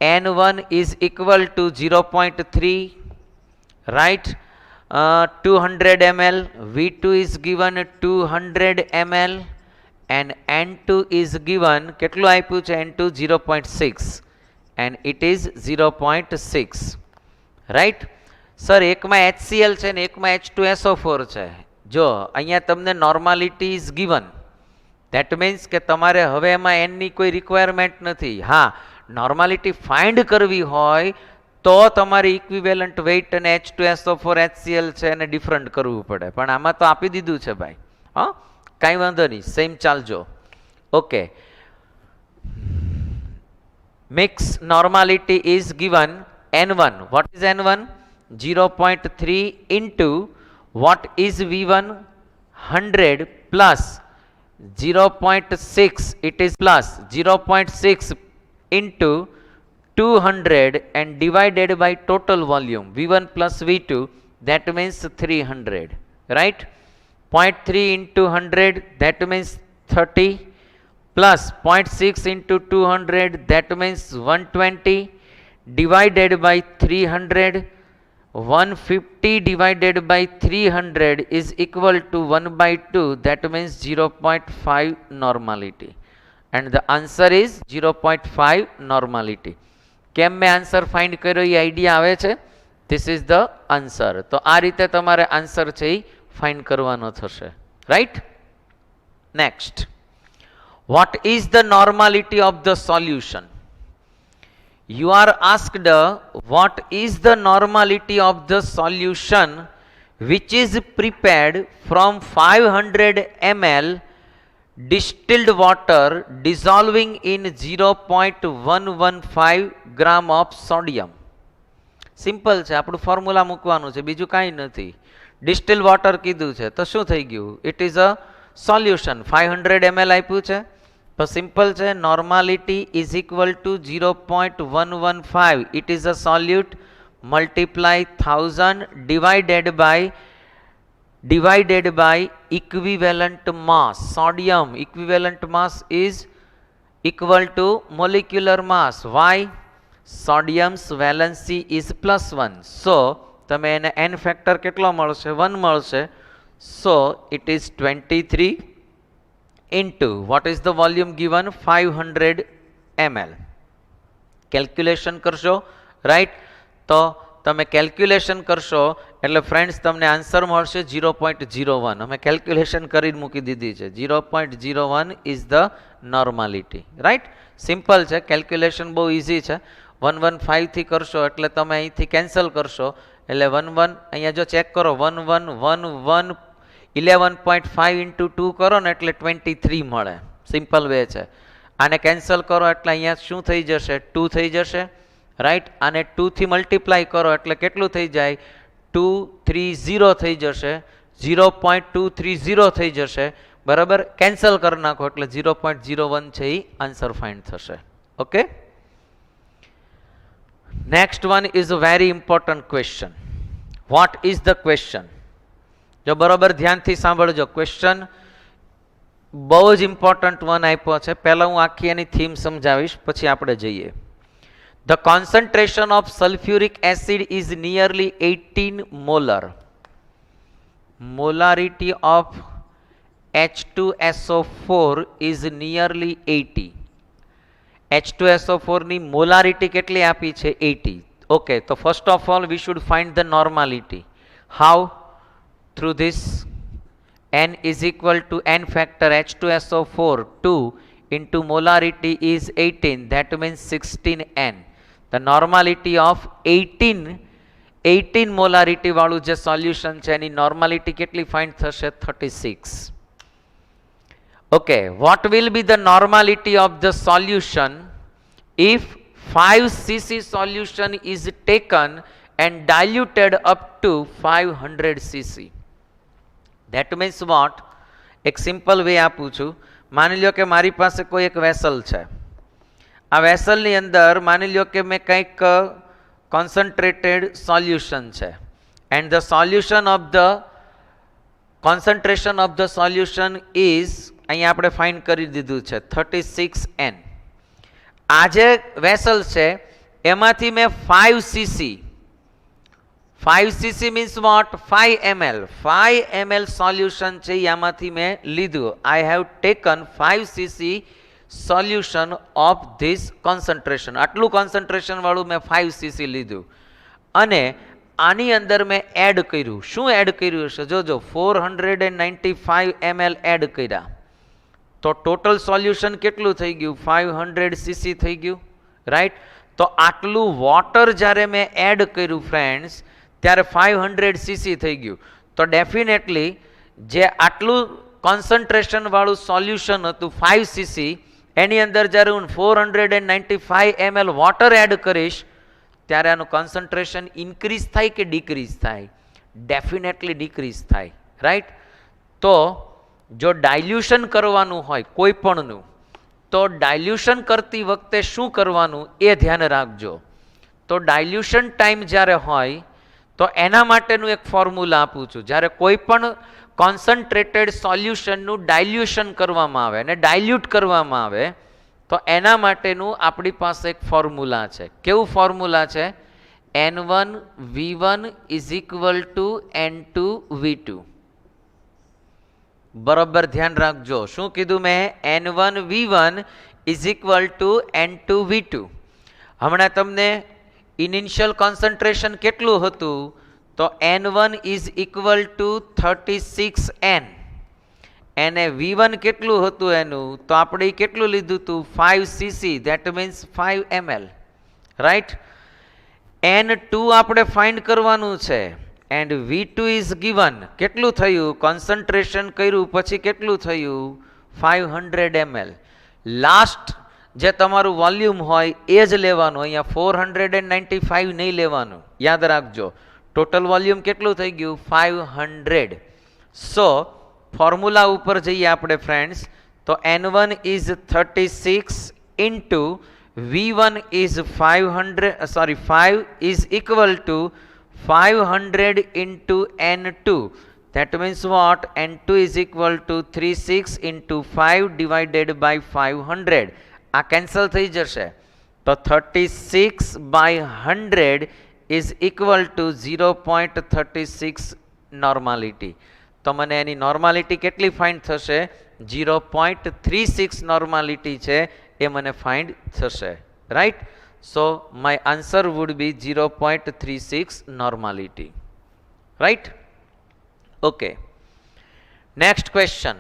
N1 is equal to 0.3, right? 200 ml. V2 is given 200 ml and N2 is given, કેટલું આપ્યું છે? N2 0.6 and it is 0.6. right? Sir એકમાં HCl છે ને એકમાં H2SO4 છે. જો અહીંયા તમને normality is given, that means કે તમારે હવે એમાં એનની કોઈ રિક્વાયરમેન્ટ નથી. હા, નોર્માલિટી ફાઇન્ડ કરવી હોય તો તમારે ઇક્વિવેલન્ટ વેઇટ અને H2SO4 HCl છે એને ડિફરન્ટ કરવું પડે, પણ આમાં તો આપી દીધું છે ભાઈ. હા, કાંઈ વાંધો નહીં, સેમ ચાલજો. Okay, mix normality is given N1. What is N1? 0.3 into what is V1? 100 plus 0.6, it is plus 0.6 into 200 and divided by total volume V1 plus V2, that means 300. right? 0.3 into 100, that means 30, plus 0.6 into 200, that means 120, divided by 300. 150 divided by 300 is equal to 1/2, that means 0.5 normality, and the answer is 0.5 normality. કેમ મેં answer find કર્યો એ idea આવે છે? This is the answer. તો આ રીતે તમારે answer છે એ ફાઇન્ડ કરવાનો થશે. Right? Next, vote is the normality of the solution? You are asked what is the normality of the solution which is prepared from 500 ml distilled water dissolving in 0.115 gram of sodium. Simple છે, આપણું formula મૂકવાનું છે, બીજું કાંઈ નથી. Distil water કીધું છે તો શું થઈ ગયું? It is a solution. 500 ml આપ્યું છે તો સિમ્પલ છે, normality is equal two 0.115. It is a સોલ્યુટ multiply 1000 divided by equivalent mass. Sodium equivalent mass is equal to molecular mass. Why? Sodium's valency is +1. So તમે એને n factor કેટલો મળશે? 1 મળશે. So it is 23 into what is the volume given? 500 ml. Calculation કરશો, right? તો તમે calculation કરશો એટલે ફ્રેન્ડ્સ તમને આન્સર મળશે 0.01. અમે કેલ્ક્યુલેશન કરીને મૂકી દીધી છે. 0.01 is the normality, right? Simple છે, કેલ્ક્યુલેશન બહુ ઇઝી છે. 115 થી કરશો એટલે તમે અહીંથી કેન્સલ કરશો એટલે 11 અહીંયા જો ચેક કરો 11 ઇન્ટુ 2 કરો ને એટલે 23 મળે. સિમ્પલ વે છે. આને કેન્સલ કરો એટલે અહીંયા શું થઈ જશે? 2 થઈ જશે, રાઈટ? આને 2 થી મલ્ટીપ્લાય કરો એટલે કેટલું થઈ જાય? 230 થઈ જશે. 0.230 થઈ જશે, બરાબર? કેન્સલ કરી નાખો એટલે 0.01 છે એ આન્સર ફાઇન્ડ થશે. Okay, next one is a very important question. Vote is the question? જો બરોબર ધ્યાનથી સાંભળજો, ક્વેશ્ચન બહુ જ ઇમ્પોર્ટન્ટ વન આપ્યો છે. પહેલાં હું આખી એની થીમ સમજાવીશ, પછી આપણે જઈએ. The concentration of sulfuric acid is nearly 18 molar. Molarity of H2SO4 is nearly 80. H2SO4 ની મોલારિટી કેટલી આપી છે? 80. ઓકે, તો first of all we should find the normality. How? Through this n is equal to n factor H2SO4 2 into molarity is 18, that means 16n. The normality of 18 molarity વાળું જે solution છે એની normality કેટલી find થશે? 36. Okay, what will be the normality of the solution if 5 cc solution is taken and diluted up to 500 cc? That means what? એક simple way આપું છું. માની લો કે મારી પાસે કોઈ એક વેસલ છે. આ વેસલની અંદર માની લો કે મેં કંઈક કોન્સન્ટ્રેટેડ સોલ્યુશન છે and the solution of the concentration of the solution is અહીંયા આપણે ફાઇન્ડ કરી દીધું છે 36n. આ જે વેસલ છે એમાંથી મેં 5 cc means what? 5 ml. 5 ml solution છે આમાંથી મેં લીધું. I have taken 5 cc solution of this concentration. આટલું કોન્સન્ટ્રેશન વાળું મેં 5 cc લીધું અને આની અંદર મેં એડ કર્યું. શું એડ કર્યું હશે? જોજો, 495 ml એડ કર્યા તો ટોટલ સોલ્યુશન કેટલું થઈ ગયું? 500 cc થઈ ગયું, રાઈટ? તો આટલું વોટર જ્યારે મેં એડ કર્યું ફ્રેન્ડ્સ ત્યારે 500 cc થઈ ગયું. તો ડેફિનેટલી જે આટલું કોન્સન્ટ્રેશન વાળું સોલ્યુશન હતું 5 cc એની અંદર જ્યારે હું 495 ml વોટર એડ કરીશ ત્યારે આનું કોન્સન્ટ્રેશન ઇન્ક્રીઝ થાય કે ડિક્રીઝ થાય? ડેફિનેટલી ડિક્રીઝ થાય, રાઈટ? તો જો ડાયલ્યુશન કરવાનું હોય કોઈ પણનું તો ડાયલ્યુશન કરતી વખતે શું કરવાનું એ ધ્યાન રાખજો. તો ડાયલ્યુશન ટાઈમ જ્યારે હોય તો એના માટેનું એક ફોર્મ્યુલા આપું છું. જ્યારે કોઈ પણ કોન્સન્ટ્રેટેડ સોલ્યુશનનું ડાયલ્યુશન કરવામાં આવે અને ડાયલ્યુટ કરવામાં આવે તો એના માટેનું આપણી પાસે એક ફોર્મ્યુલા છે. કેવું ફોર્મ્યુલા છે? N1V1 is equal to N2V2. બરોબર ધ્યાન રાખજો. શું કીધું મેં? N1V1 is equal to N2V2. હમણાં તમને ઇનિશિયલ કોન્સન્ટ્રેશન કેટલું હતું? તો N1 is equal to 36n અને V1 કેટલું હતું એનું? તો આપણે કેટલું લીધું હતું? 5 cc, that means 5 ml, right. N2 આપણે ફાઇન્ડ કરવાનું છે એન્ડ V2 ઇઝ ગિવન. કેટલું થયું? કોન્સન્ટ્રેશન કર્યું પછી કેટલું થયું? 500 ml. લાસ્ટ જે તમારું વોલ્યુમ હોય એ જ લેવાનું, અહીંયા 495 નહીં લેવાનું, યાદ રાખજો. ટોટલ વોલ્યુમ કેટલું થઈ ગયું? 500. સો ફોર્મ્યુલા ઉપર જઈએ આપણે ફ્રેન્ડ્સ, તો N1 is 36 into V1 is 5 is equal to 500 into N2. That means what? N2 is equal to 36 into 5 divided by 500. આ કેન્સલ થઈ જશે. તો 36 by 100 is equal to 0.36 normality. તો મને એની નોર્માલિટી કેટલી ફાઇન્ડ થશે? 0.36 નોર્માલિટી છે એ મને ફાઇન્ડ થશે. Right. So my answer would be 0.36 normality. Right. Okay, next question.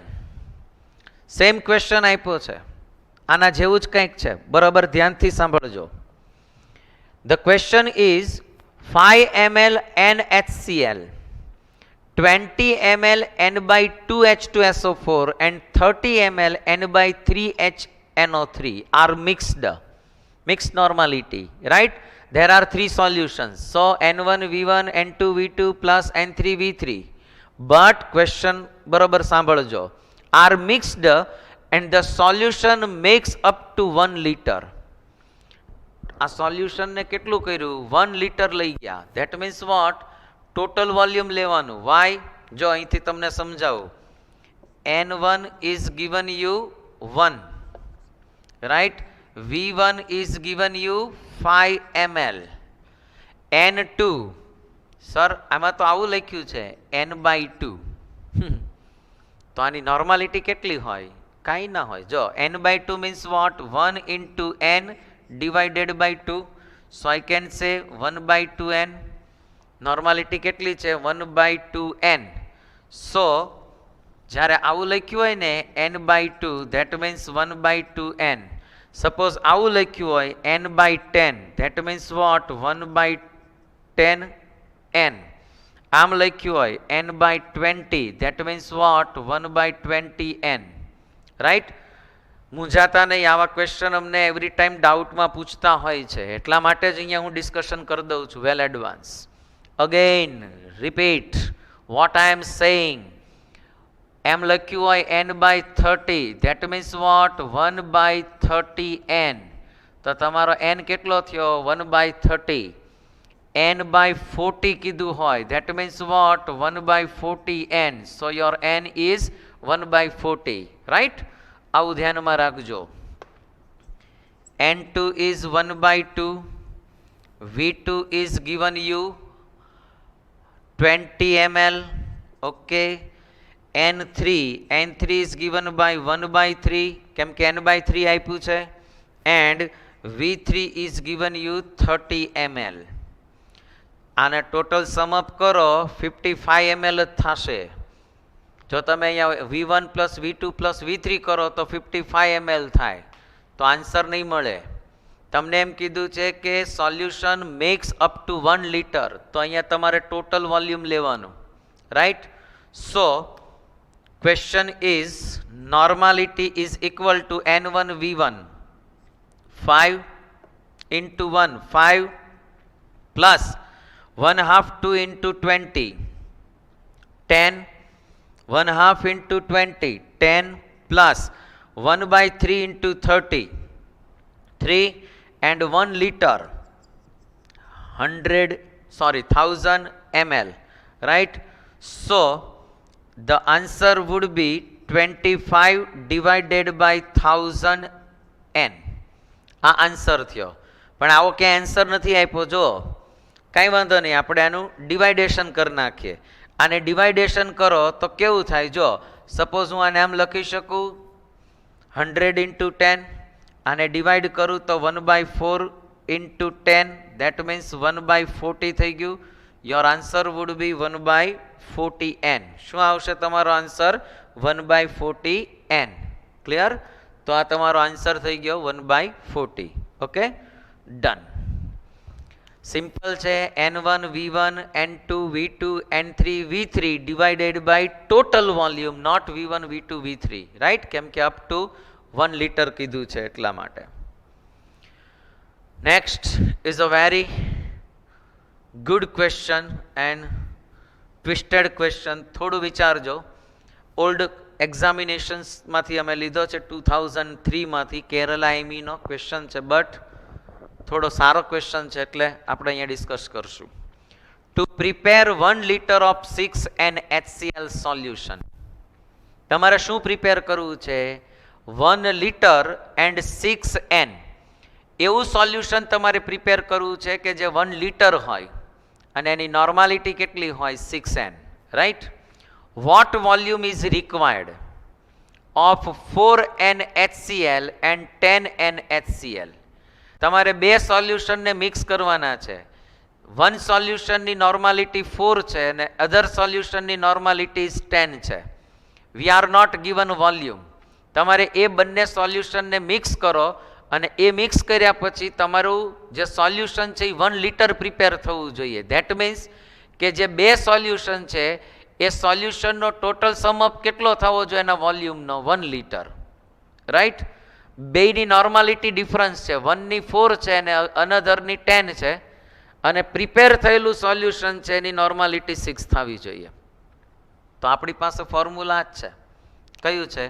Same question આપ્યો છે, આના જેવું જ કંઈક છે, બરાબર ધ્યાનથી સાંભળજો. The question is 5 ml NHCl, 20 ml N/2H2SO4 and 30 ml N/3HNO3 are mixed normality, right? There are three solutions, so N1 V1 N2 V2 plus N3 V3. But question બરોબર સાંભળજો, are mixed and the solution makes up to 1 liter. આ solution ને કેટલું કર્યું? 1 litre લઈ ગયા. That means vote? Total volume લેવાનું. Y? જો અહીંથી તમને સમજાવું. N1 is given you 1, right? V1 is given you 5 ml. N2, sir આમાં તો આવું લખ્યું છે N/2. તો આની નોર્માલિટી કેટલી હોય? કાંઈ ના હોય. જો N/2 means what? 1 into N divided by 2. So I can say 1/2N. Normality કેટલી છે? 1/2N. સો જ્યારે આવું લખ્યું હોય ને N/2, that means 1/2N. Suppose આવું લખ્યું હોય N/10, that means what? 1/10N. આમ લખ્યું હોય N/20, that means what? 1/20N. Right. મૂંઝાતા નહીં, આવા ક્વેશ્ચન અમને એવરી ટાઈમ ડાઉટમાં પૂછતા હોય છે, એટલા માટે જ અહીંયા હું ડિસ્કશન કરી દઉં છું well advance. Again repeat what I am saying. એમ લખ્યું હોય N/30, that means vote? 1/30N. તો તમારો N કેટલો થયો? 1/30. N/40 કીધું હોય, that means vote? 1/40N. So your N is 1/40. Right. આવું ધ્યાનમાં રાખજો. N2 is 1/2. V2 is given you 20 ml. Okay. N3 is given by 1/3, કેમ કે N/3 આપ્યું છે. And V3 is given you 30 ml. આને ટોટલ સમ અપ કરો 55 ml જ થશે. જો તમે અહીંયા V1 plus V2 plus V3 કરો તો 55 ml થાય, તો આન્સર નહીં મળે. તમને એમ કીધું છે કે solution makes up to 1 litre, તો અહીંયા તમારે ટોટલ વોલ્યુમ લેવાનું. Right. So question is normality is equal to N1 V1 5 into 1 5 plus 1/2 2 into 20 10, 1/2 into 20 10 plus 1/3 into 30 3 and 1 liter 1000 ml. Right. So the answer would be 25 divided by 1000 N. આ answer થયો. પણ આવો ક્યાં answer નથી આપ્યો. જો કાંઈ વાંધો નહીં, આપણે આનું ડિવાઇડેશન કરી નાખીએ. આને ડિવાઇડેશન કરો તો કેવું થાય? જો સપોઝ હું આને આમ લખી શકું 100 into 10. આને ડિવાઈડ કરું તો 1/4 into 10, that means 1/40 થઈ ગયું. Your answer would B 1/40N. શું આવશે તમારો આન્સર? 1/40N. ક્લિયર? તો આ તમારો આન્સર થઈ ગયો 1/40. Okay, done. સિમ્પલ છે n1 v1 n2 v2 n3 v3 divided by total volume, not v1 v2 v3, right, કેમ કે અપ ટુ 1 લીટર કીધું છે એટલા માટે. Next is a very good question and twisted question. થોડું વિચારજો. ઓલ્ડ એક્ઝામિનેશન્સમાંથી અમે લીધો છે 2003માંથી કેરલા એમીનો ક્વેશ્ચન છે, બટ થોડો સારો ક્વેશ્ચન છે એટલે આપણે અહીંયા ડિસ્કસ કરશું. To prepare 1 litre of 6N HCl solution. તમારે શું પ્રિપેર કરવું છે? 1 લીટર એન્ડ 6N એવું સોલ્યુશન તમારે પ્રિપેર કરવું છે કે જે 1 લીટર હોય અને એની નોર્માલિટી કેટલી હોય? 6N, right. What volume is required of 4N HCl and 10N HCl. તમારે બે સોલ્યુશનને મિક્સ કરવાના છે. વન સોલ્યુશનની નોર્માલિટી 4 છે અને અધર સોલ્યુશનની નોર્માલિટી 10 છે. We are not given volume. તમારે એ બંને સોલ્યુશનને મિક્સ કરો અને એ મિક્સ કર્યા પછી તમારું જે સોલ્યુશન છે એ 1 લીટર પ્રિપેર થવું જોઈએ. ધેટ મીન્સ કે જે બે સોલ્યુશન છે એ સોલ્યુશનનો ટોટલ સમઅપ કેટલો થવો જોઈએ એના વોલ્યુમનો? 1 લીટર, રાઈટ. બેની નોર્માલિટી ડિફરન્સ છે, 1ની 4 છે અને અનધરની 10 છે, અને પ્રિપેર થયેલું સોલ્યુશન છે એની નોર્માલિટી 6 થવી જોઈએ. તો આપણી પાસે ફોર્મ્યુલા જ છે. કયું છે?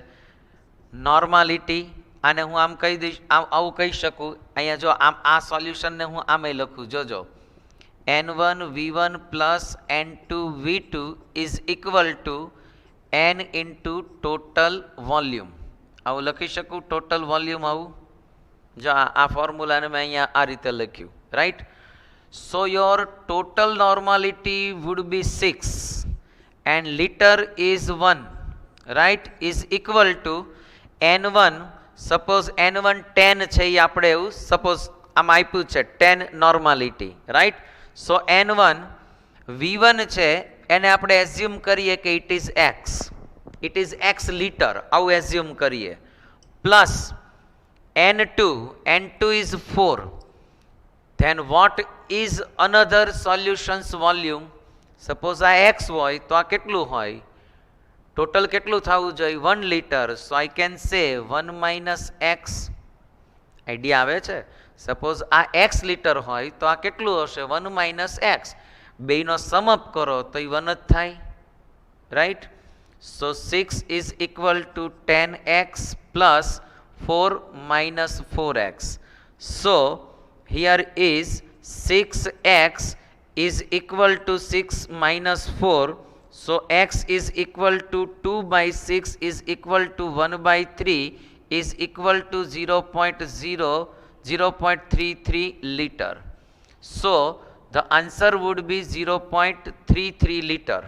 નોર્માલિટી. આને હું આમ કહી દઈશ, આવું કહી શકું. અહીંયા જો આમ આ સોલ્યુશનને હું આમે લખું, જોજો. n1 v1 plus n2 v2 is equal to n into total volume. આવું લખી શકું, ટોટલ વોલ્યુમ આવું. જો આ ફોર્મ્યુલાને મેં અહીંયા આ રીતે લખ્યું, right. So your total normality would be 6 and litre is 1, right, is equal to n1. Suppose n1 10 છે એ આપણે એવું સપોઝ આમ આપ્યું છે 10 નોર્માલિટી, રાઈટ. સો n1 v1 છે એને આપણે એઝ્યુમ કરીએ કે ઇટ ઇઝ x લીટર, આવું એઝ્યુમ કરીએ. Plus n2 is 4. Than what is another solutions volume? Suppose આ x હોય તો આ કેટલું હોય? ટોટલ કેટલું થવું જોઈએ? 1 litre. So I can say 1 minus x. Idea આવે છે? સપોઝ આ x લીટર હોય તો આ કેટલું હશે? 1 માઇનસ એક્સ. બેનો સમઅપ કરો તો એ 1 જ થાય, right. So 6 is equal two 10x plus 4 minus 4x. So here is 6x is equal to 6 minus 4. So x is equal to 2 by 6 is equal to 1 by 3 is equal to 0.33 liter. So the answer would be 0.33 liter.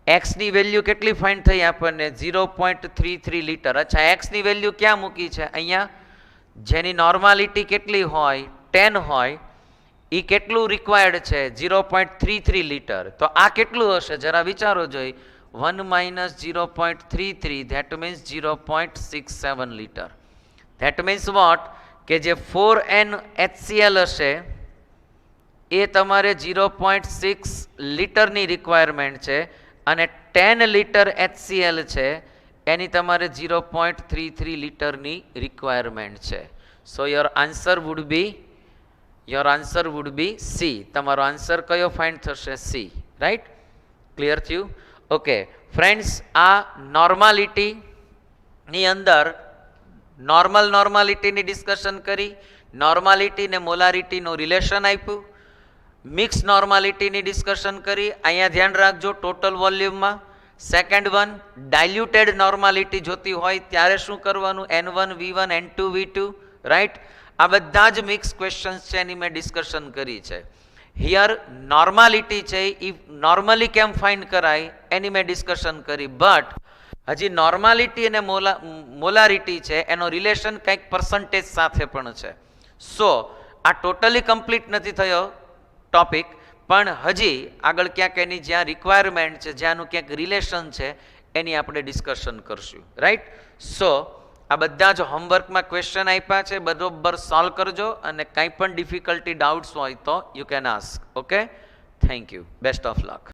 x ની value કેટલી find થઈ આપણને? 0.33 litre. અચ્છા, x ની value ક્યાં મૂકી છે? અહીંયા. જેની નોર્માલિટી કેટલી હોય? 10 હોય. એ કેટલું રિક્વાયર્ડ છે? 0.33 લીટર. તો આ કેટલું હશે જરા વિચારો જોઈ. 1 minus 0.33 that means 0.67 litre. That means what? કે જે 4N HCl હશે એ તમારે 0.6 લીટરની રિક્વાયરમેન્ટ છે અને 10 લીટર HCl છે એની તમારે 0.33 લીટરની રિક્વાયરમેન્ટ છે. સો your answer would B C. તમારો આન્સર કયો ફાઇન્ડ થશે? C, right. ક્લિયર થયું? ઓકે ફ્રેન્ડ્સ, આ નોર્માલિટીની અંદર નોર્માલિટીની ડિસ્કશન કરી, નોર્માલિટી ને મોલારિટીનું રિલેશન આપ્યું, મિક્સ નોર્માલિટીની ડિસ્કશન કરી. અહીંયા ધ્યાન રાખજો ટોટલ વોલ્યુમમાં. સેકન્ડ વન, ડાયલ્યુટેડ નોર્માલિટી જોતી હોય ત્યારે શું કરવાનું? n1 v1 n2 v2, right. આ બધા જ મિક્સ ક્વેશ્ચન્સ છે એની મેં ડિસ્કશન કરી છે. હિયર નોર્માલિટી છે એ નોર્મલી કેમ ફાઇન્ડ કરાય એની મેં ડિસ્કશન કરી, બટ હજી નોર્માલિટી અને મોલારિટી છે એનો રિલેશન કંઈક પર્સન્ટેજ સાથે પણ છે. સો આ ટોટલી કમ્પ્લીટ નથી થયો ટોપિક, પણ હજી આગળ ક્યાંક એની જ્યાં રિક્વાયરમેન્ટ છે, જ્યાંનું ક્યાંક રિલેશન છે એની આપણે ડિસ્કશન કરશું, રાઈટ. સો આ બધા જ હોમવર્કમાં ક્વેશ્ચન આપ્યા છે, બરોબર સોલ્વ કરજો અને કંઈ પણ ડિફિકલ્ટી ડાઉટ્સ હોય તો you can ask. Okay, thank you, best of luck.